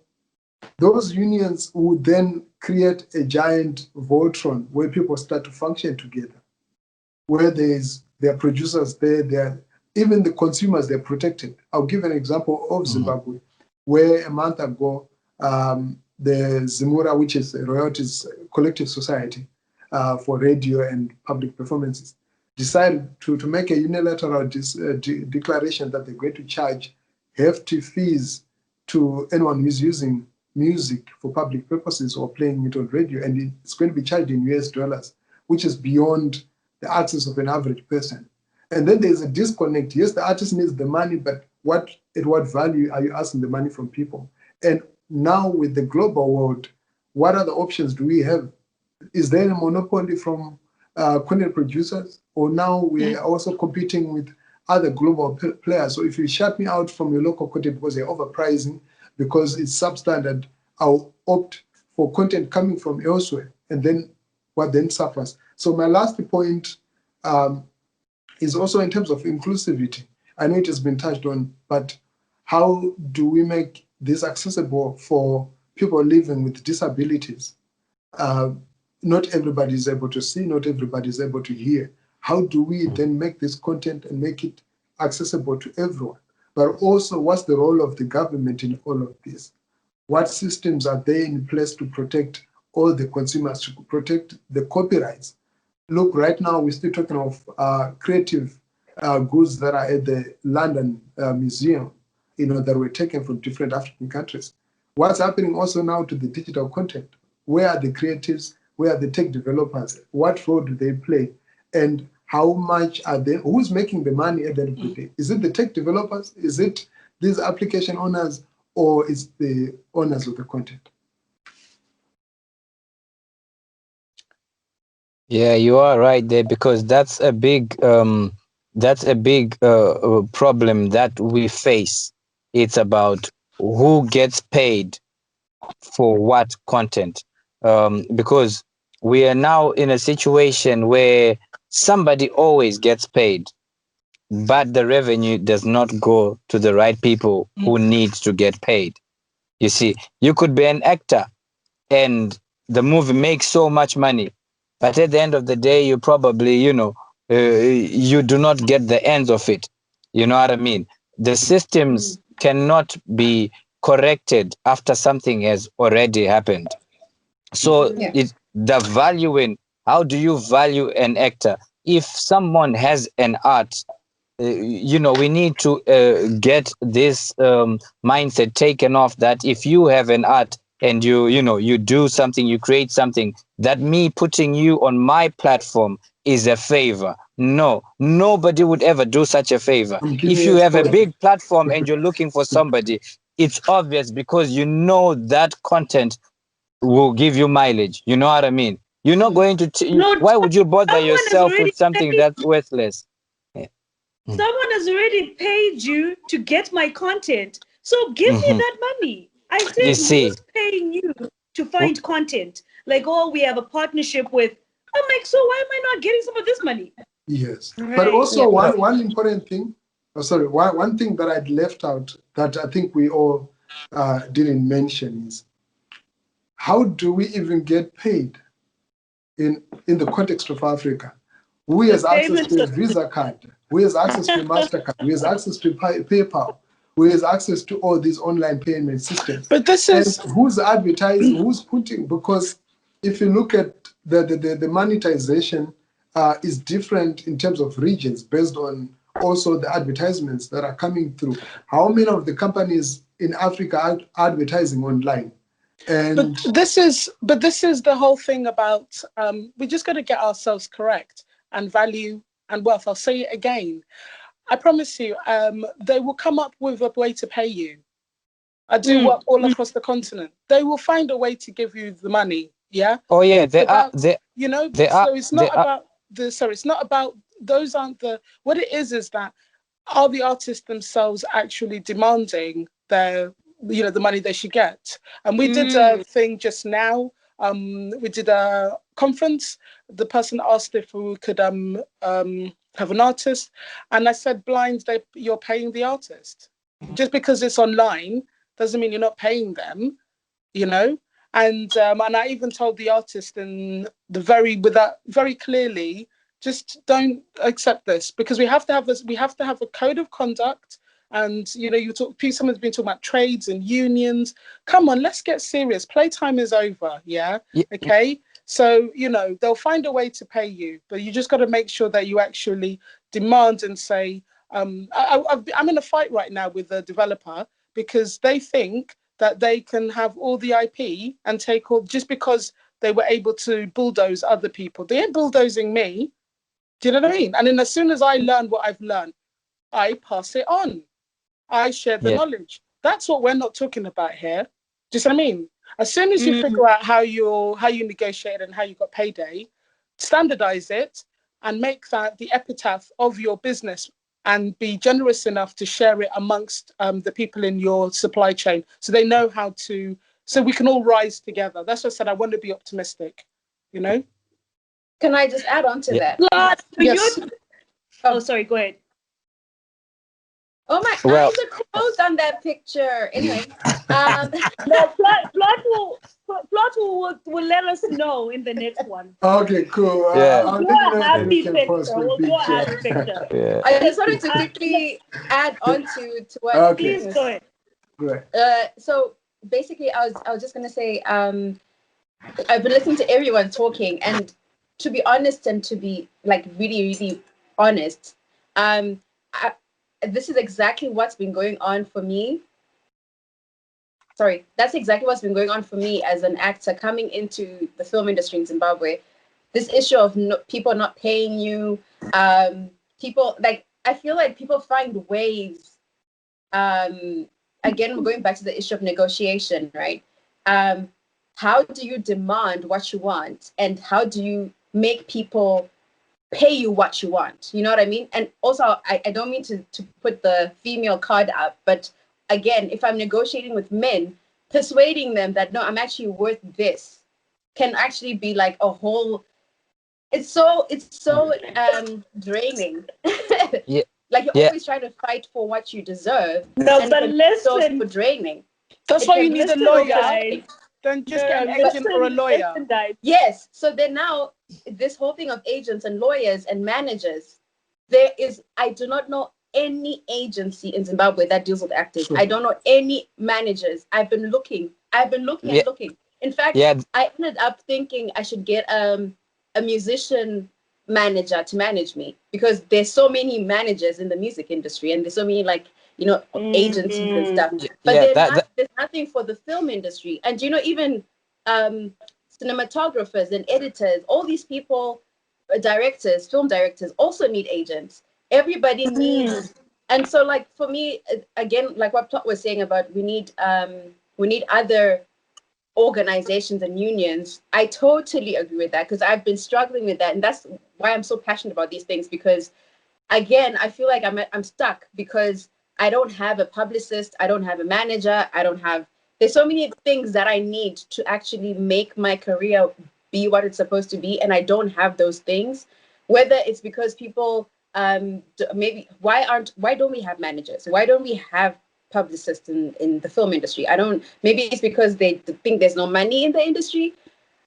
those unions would then create a giant Voltron where people start to function together, where there are producers there, even the consumers, they're protected. I'll give an example of Zimbabwe, where a month ago, the Zimura, which is a royalties collective society for radio and public performances, decided to make a unilateral declaration that they're going to charge hefty fees to anyone who's using music for public purposes or playing it on radio, and it's going to be charged in US dollars, which is beyond the access of an average person. And then there's a disconnect. Yes, the artist needs the money, but at what value are you asking the money from people? And now with the global world, what other options do we have? Is there a monopoly from content producers? Or now we're also competing with other global players? So if you shut me out from your local content because you're overpricing, because it's substandard, I'll opt for content coming from elsewhere. And then what then suffers? So my last point is also in terms of inclusivity. I know it has been touched on, but how do we make this accessible for people living with disabilities? Not everybody is able to see, not everybody is able to hear. How do we then make this content and make it accessible to everyone? But also, what's the role of the government in all of this? What systems are there in place to protect all the consumers, to protect the copyrights? Look, right now, we're still talking of creative goods that are at the London Museum, that were taken from different African countries. What's happening also now to the digital content? Where are the creatives? Where are the tech developers? What role do they play? And how much are they? Who's making the money at the end of the day? Is it the tech developers? Is it these application owners? Or is the owners of the content? Yeah, you are right there, because that's a big problem that we face. It's about who gets paid for what content, because we are now in a situation where somebody always gets paid, but the revenue does not go to the right people who need to get paid. You see, you could be an actor and the movie makes so much money, but at the end of the day, you probably, you do not get the ends of it. You know what I mean? The systems cannot be corrected after something has already happened. So the valuing, how do you value an actor? If someone has an art, we need to get this mindset taken off, that if you have an art and you do something, you create something, that me putting you on my platform is a favor. No, nobody would ever do such a favor. If you have a big platform and you're looking for somebody, it's obvious, because you know that content will give you mileage. You know what I mean? You're not going to why would you bother yourself with something that's worthless? Someone has already paid you to get my content, so give me that money. I said, who's paying you to find content? Like, oh, we have a partnership with. I'm like, so why am I not getting some of this money? Yes, right. But also one important thing. One thing that I'd left out that I think we all didn't mention is, how do we even get paid in the context of Africa? Who has access to a Visa card? Who has access to a MasterCard? Who has access to PayPal? who has access to all these online payment systems. But this is who's advertising, who's putting, because if you look at the monetization is different in terms of regions based on also the advertisements that are coming through. How many of the companies in Africa are advertising online? And but this is the whole thing about we just got to get ourselves correct, and value and wealth. I'll say it again. I promise you, they will come up with a way to pay you. I do work all across the continent. They will find a way to give you the money. Yeah. Oh yeah, It's about, you know. So it's not about the. Sorry, it's not about those. Aren't the. What it is that are the artists themselves actually demanding their, you know, the money they should get? And we did a thing just now. We did a conference. The person asked if we could have an artist, and I said, blind, you're paying the artist. Just because it's online doesn't mean you're not paying them, you know. And I even told the artist in the very clearly, just don't accept this, because we have to have this. We have to have a code of conduct. And you know, someone's been talking about trades and unions. Come on, let's get serious. Playtime is over. Yeah. Okay. So, you know, they'll find a way to pay you, but you just got to make sure that you actually demand and say, I'm in a fight right now with the developer because they think that they can have all the IP and take all, just because they were able to bulldoze other people. They ain't bulldozing me. Do you know what I mean? And then as soon as I learn what I've learned, I pass it on. I share the knowledge. That's what we're not talking about here. Do you see what I mean? As soon as you figure out how you negotiated and how you got payday, standardize it and make that the epitaph of your business, and be generous enough to share it amongst the people in your supply chain, so they know how to, so we can all rise together. That's what I said. I want to be optimistic, you know? Can I just add on to that? Yes. Oh, sorry, go ahead. Oh, my eyes are closed on that picture. Anyway, Plot will let us know in the next one. Okay, cool. We'll draw a happy picture. Yeah. I just wanted to quickly add on to what. Okay. Please go ahead. Right. So basically, I was just gonna say, I've been listening to everyone talking, and to be honest, and to be like really, really honest, this is exactly what's been going on for me. Sorry, that's exactly what's been going on for me as an actor coming into the film industry in Zimbabwe. This issue of people not paying you, people, like, I feel like people find ways. Again, we're going back to the issue of negotiation, right? How do you demand what you want, and how do you make people pay you what you want? You know what I mean? And also, I don't mean to put the female card up, but again, if I'm negotiating with men, persuading them that no, I'm actually worth this, can actually be like a whole. It's so draining. Yeah. Like you're always trying to fight for what you deserve. No, and but listen, so draining. That's why you need a lawyer. Then just get an agent or a lawyer. Yes. So then now, this whole thing of agents and lawyers and managers, I do not know any agency in Zimbabwe that deals with actors. Sure. I don't know any managers. I've been looking and looking. In fact, I ended up thinking I should get a musician manager to manage me, because there's so many managers in the music industry, and there's so many, like, you know, agencies and stuff. But there's nothing for the film industry. And, you know, even cinematographers and editors, all these people, directors, film directors, also need agents. Everybody needs. And so, like, for me, again, like what Plot was saying about we need other organizations and unions. I totally agree with that, because I've been struggling with that, and that's why I'm so passionate about these things, because again, I feel like I'm stuck, because I don't have a publicist, I don't have a manager, there's so many things that I need to actually make my career be what it's supposed to be, and I don't have those things. Whether it's because people maybe why don't we have managers? Why don't we have publicists in the film industry? Maybe it's because they think there's no money in the industry.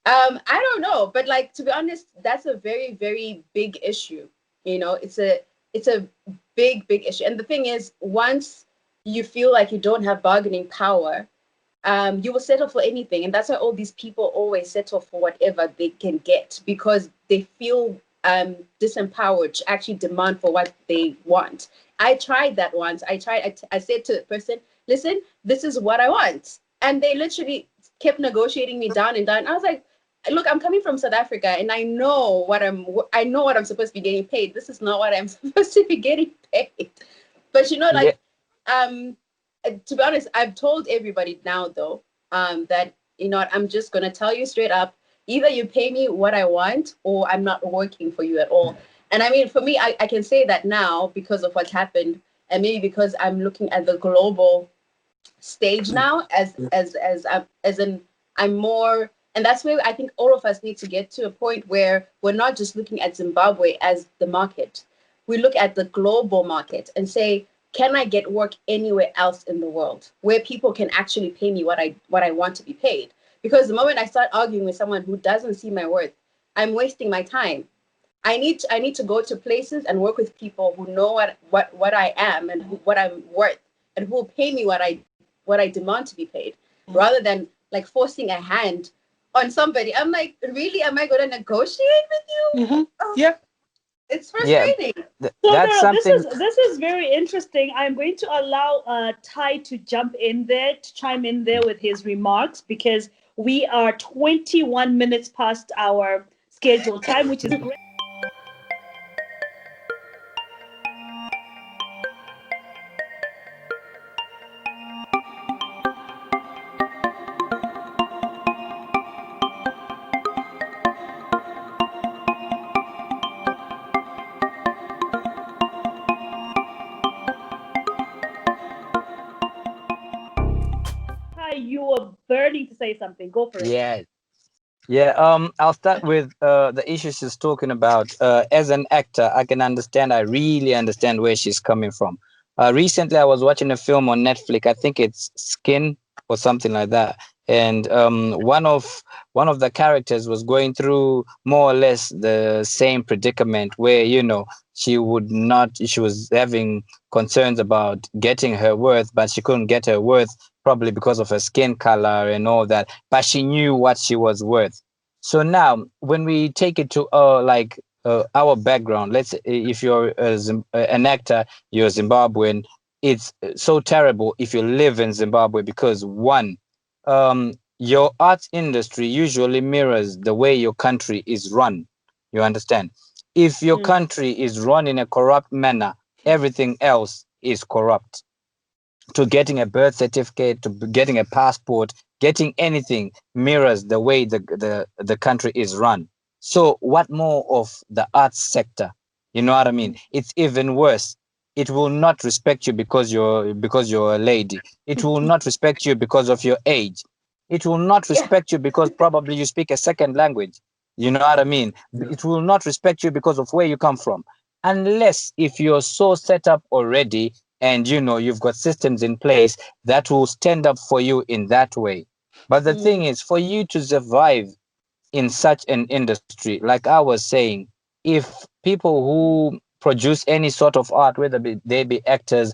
I don't know, but like, to be honest, that's a very, very big issue. You know, it's a big issue. And the thing is, once you feel like you don't have bargaining power, you will settle for anything. And that's why all these people always settle for whatever they can get, because they feel disempowered to actually demand for what they want. I tried that once. I said to the person, listen, this is what I want. And they literally kept negotiating me down and down. I was like, look, I'm coming from South Africa and I know what I'm supposed to be getting paid. This is not what I'm supposed to be getting paid. But like, to be honest, I've told everybody now though, that, I'm just going to tell you straight up, either you pay me what I want or I'm not working for you at all. And I mean, for me, I can say that now because of what's happened, and maybe because I'm looking at the global stage now I'm more, and that's where I think all of us need to get to a point where we're not just looking at Zimbabwe as the market. We look at the global market and say, can I get work anywhere else in the world where people can actually pay me what I want to be paid? Because the moment I start arguing with someone who doesn't see my worth, I'm wasting my time. I need to go to places and work with people who know what I am and what I'm worth, and who will pay me what I demand to be paid, rather than like forcing a hand on somebody. I'm like, really? Am I going to negotiate with you? Mm-hmm. Yeah. It's frustrating. So that's something. This is very interesting. I'm going to allow Ty to chime in there with his remarks, because we are 21 minutes past our scheduled time, which is great. Ty, you were burning to say something. Go for it. Yeah, I'll start with the issue she's talking about. As an actor, I can understand, I really understand where she's coming from. Recently, I was watching a film on Netflix. I think it's Skin or something like that. And one of the characters was going through more or less the same predicament where, she was having concerns about getting her worth, but she couldn't get her worth probably because of her skin color and all that, but she knew what she was worth. So now when we take it to our background, let's say if you're an actor, you're Zimbabwean, it's so terrible if you live in Zimbabwe, because one, your arts industry usually mirrors the way your country is run. You understand? If your country is run in a corrupt manner, everything else is corrupt. To getting a birth certificate, to getting a passport, getting anything mirrors the way the country is run. So what more of the arts sector? You know what I mean? It's even worse. It will not respect you because you're a lady. It will not respect you because of your age. It will not respect you because probably you speak a second language. You know what I mean? It will not respect you because of where you come from. Unless if you're so set up already and you've got systems in place that will stand up for you in that way. But the thing is, for you to survive in such an industry, like I was saying, if people who produce any sort of art, whether they be actors,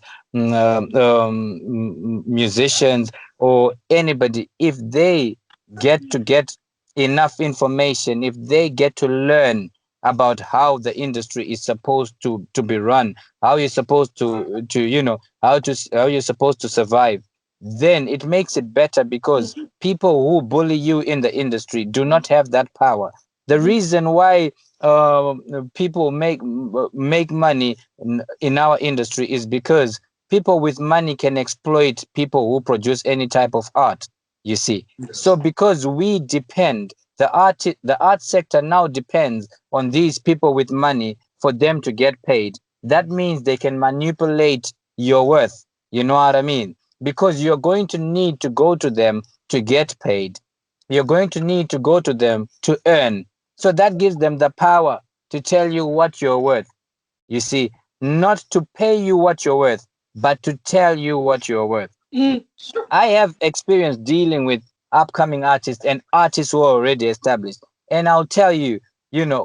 musicians, or anybody, if they get enough information, if they get to learn about how the industry is supposed to be run, how you're supposed how you're supposed to survive, then it makes it better, because people who bully you in the industry do not have that power. The reason why people make money in our industry is because people with money can exploit people who produce any type of art, you see. So because we depend, the art sector now depends on these people with money for them to get paid. That means they can manipulate your worth. You know what I mean? Because you're going to need to go to them to get paid. You're going to need to go to them to earn. So that gives them the power to tell you what you're worth. You see, not to pay you what you're worth, but to tell you what you're worth. I have experience dealing with upcoming artists and artists who are already established. And I'll tell you,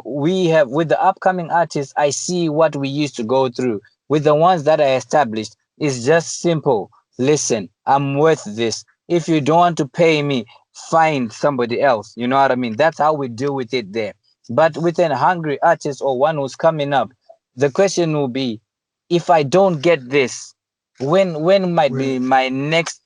we have, with the upcoming artists, I see what we used to go through. With the ones that are established, it's just simple. listen, I'm worth this. If you don't want to pay me, find somebody else. You know what I mean? That's how we deal with it there. But with an hungry artist or one who's coming up, the question will be, if I don't get this, when might be my next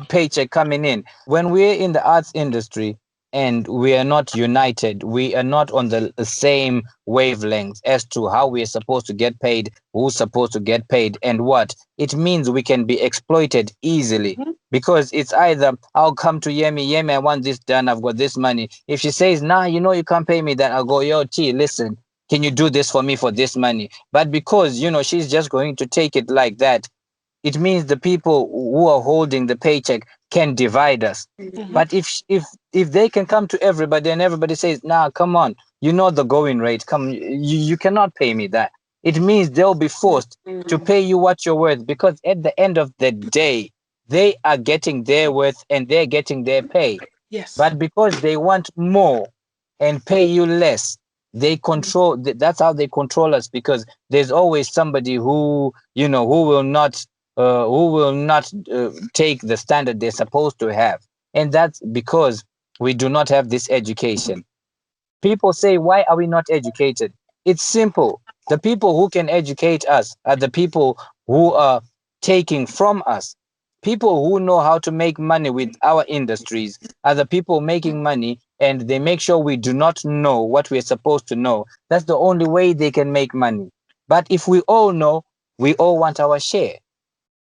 paycheck coming in? When we're in the arts industry and we are not united, we are not on the same wavelength as to how we are supposed to get paid, who's supposed to get paid, and what it means, we can be exploited easily. Because it's either I'll come to Yemi, I want this done, I've got this money. If she says, nah, you can't pay me that, I'll go, yo, T, listen, can you do this for me for this money? But because, she's just going to take it like that, it means the people who are holding the paycheck can divide us. But if they can come to everybody and everybody says, nah, come on, the going rate, come, you cannot pay me that. It means they'll be forced to pay you what you're worth, because at the end of the day, they are getting their worth and they're getting their pay. Yes. But because they want more and pay you less, they control. That's how they control us, because there's always somebody who will not take the standard they're supposed to have. And that's because we do not have this education. People say, why are we not educated? It's simple. The people who can educate us are the people who are taking from us. People who know how to make money with our industries are the people making money, and they make sure we do not know what we're supposed to know. That's the only way they can make money. But if we all know, we all want our share.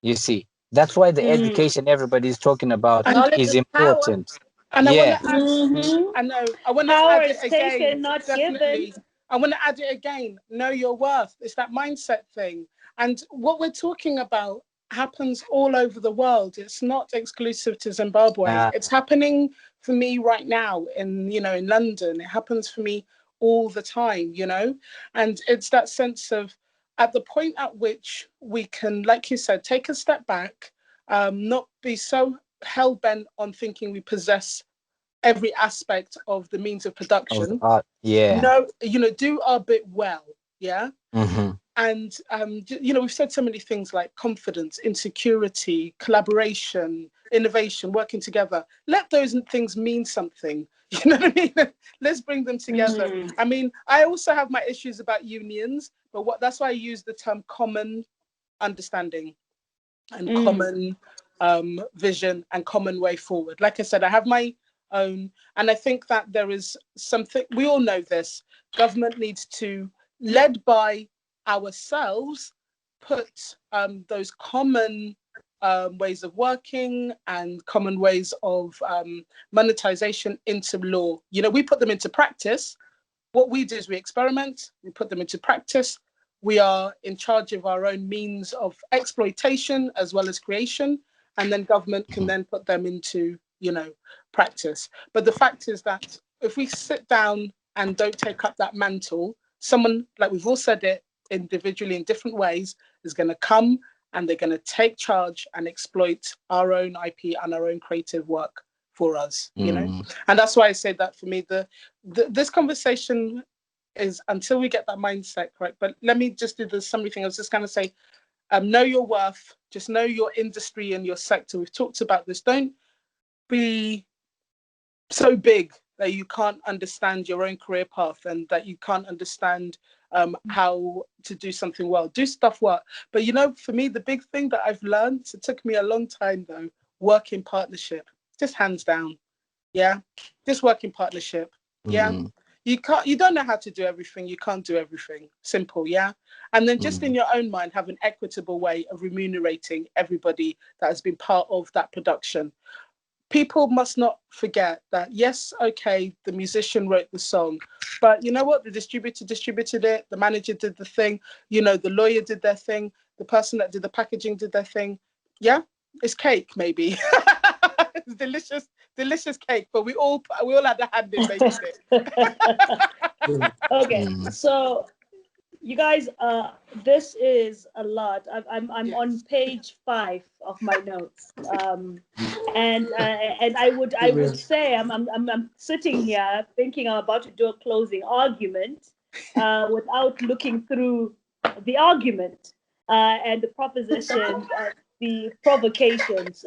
You see, that's why the education everybody is talking about is important. And I want to add, Mm-hmm. I know, I want to Power add is it again. taken, not Definitely. given. I want to add it again. Know your worth. It's that mindset thing. And what we're talking about happens all over the world. It's not exclusive to Zimbabwe. It's happening for me right now in London. It happens for me all the time, and it's that sense of, at the point at which we can, like you said, take a step back, not be so hell-bent on thinking we possess every aspect of the means of production. Do our bit well. And we've said so many things like confidence, insecurity, collaboration, innovation, working together. Let those things mean something. You know what I mean? Let's bring them together. I mean, I also have my issues about unions, but that's why I use the term common understanding and common vision and common way forward. Like I said, I have my own, and I think that there is something, we all know this, government needs to, led by ourselves, put those common ways of working and common ways of monetization into law. We put them into practice. What we do is we experiment, we put them into practice. We are in charge of our own means of exploitation as well as creation, and then government can then put them into, practice. But the fact is that if we sit down and don't take up that mantle, someone, like we've all said it individually in different ways, is going to come and they're going to take charge and exploit our own IP and our own creative work for us, and that's why I say that for me, this conversation is until we get that mindset correct. But let me just do the summary thing. I was just going to say, know your worth, just know your industry and your sector. We've talked about this. Don't be so big that you can't understand your own career path and that you can't understand how to do something well. Do stuff well. But for me, the big thing that I've learned, it took me a long time though, work in partnership. Just hands down. Just work in partnership. You don't know how to do everything, you can't do everything. Simple. And then just in your own mind, have an equitable way of remunerating everybody that has been part of that production. People must not forget that, yes, okay, the musician wrote the song, but you know what? The distributor distributed it, the manager did the thing, the lawyer did their thing, the person that did the packaging did their thing. It's cake, maybe. It's delicious cake, but we all had a hand in making it. Okay, so you guys, this is a lot. I'm on page 5 of my notes, and I would say I'm sitting here thinking I'm about to do a closing argument, without looking through the argument and the proposition. the provocations.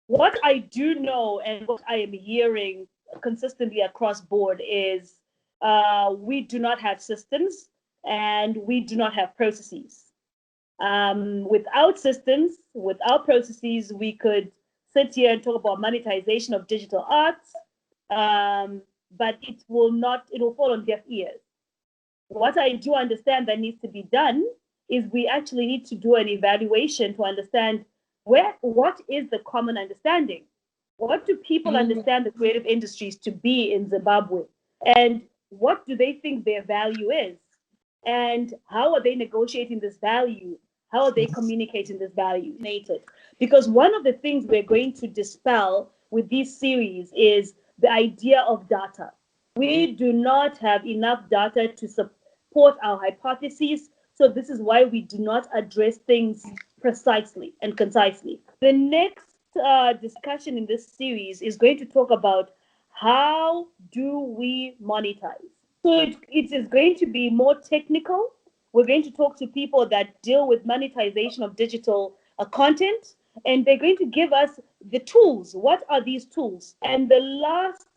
What I do know and what I am hearing consistently across board is we do not have systems and we do not have processes. Without systems, without processes, we could sit here and talk about monetization of digital arts, but it will fall on deaf ears. What I do understand that needs to be done is we actually need to do an evaluation to understand what is the common understanding. What do people understand the creative industries to be in Zimbabwe? And what do they think their value is? And how are they negotiating this value? How are they communicating this value? Because one of the things we're going to dispel with this series is the idea of data. We do not have enough data to support our hypotheses. So this is why we do not address things precisely and concisely. The next discussion in this series is going to talk about how do we monetize. So it is going to be more technical. We're going to talk to people that deal with monetization of digital content, and they're going to give us the tools. What are these tools? And the last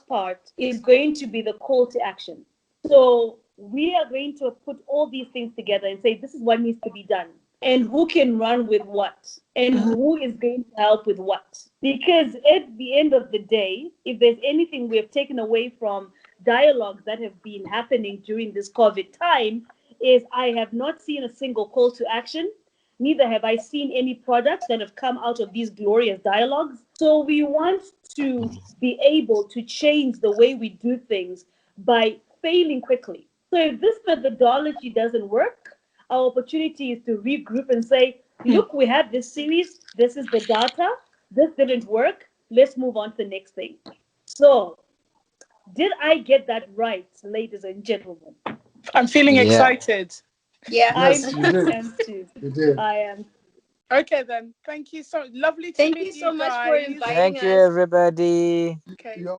part is going to be the call to action. So we are going to put all these things together and say, this is what needs to be done. And who can run with what? And who is going to help with what? Because at the end of the day, if there's anything we have taken away from dialogues that have been happening during this COVID time, is I have not seen a single call to action. Neither have I seen any products that have come out of these glorious dialogues. So we want to be able to change the way we do things by failing quickly. So if this methodology doesn't work, our opportunity is to regroup and say, look, we have this series, this is the data, this didn't work, let's move on to the next thing. So did I get that right, ladies and gentlemen? I'm feeling excited. Yeah. Yes, you did. I am too. You did. I am. Okay then. Thank you so lovely to Thank meet you so much guys. for inviting Thank us. you, everybody. Okay. You're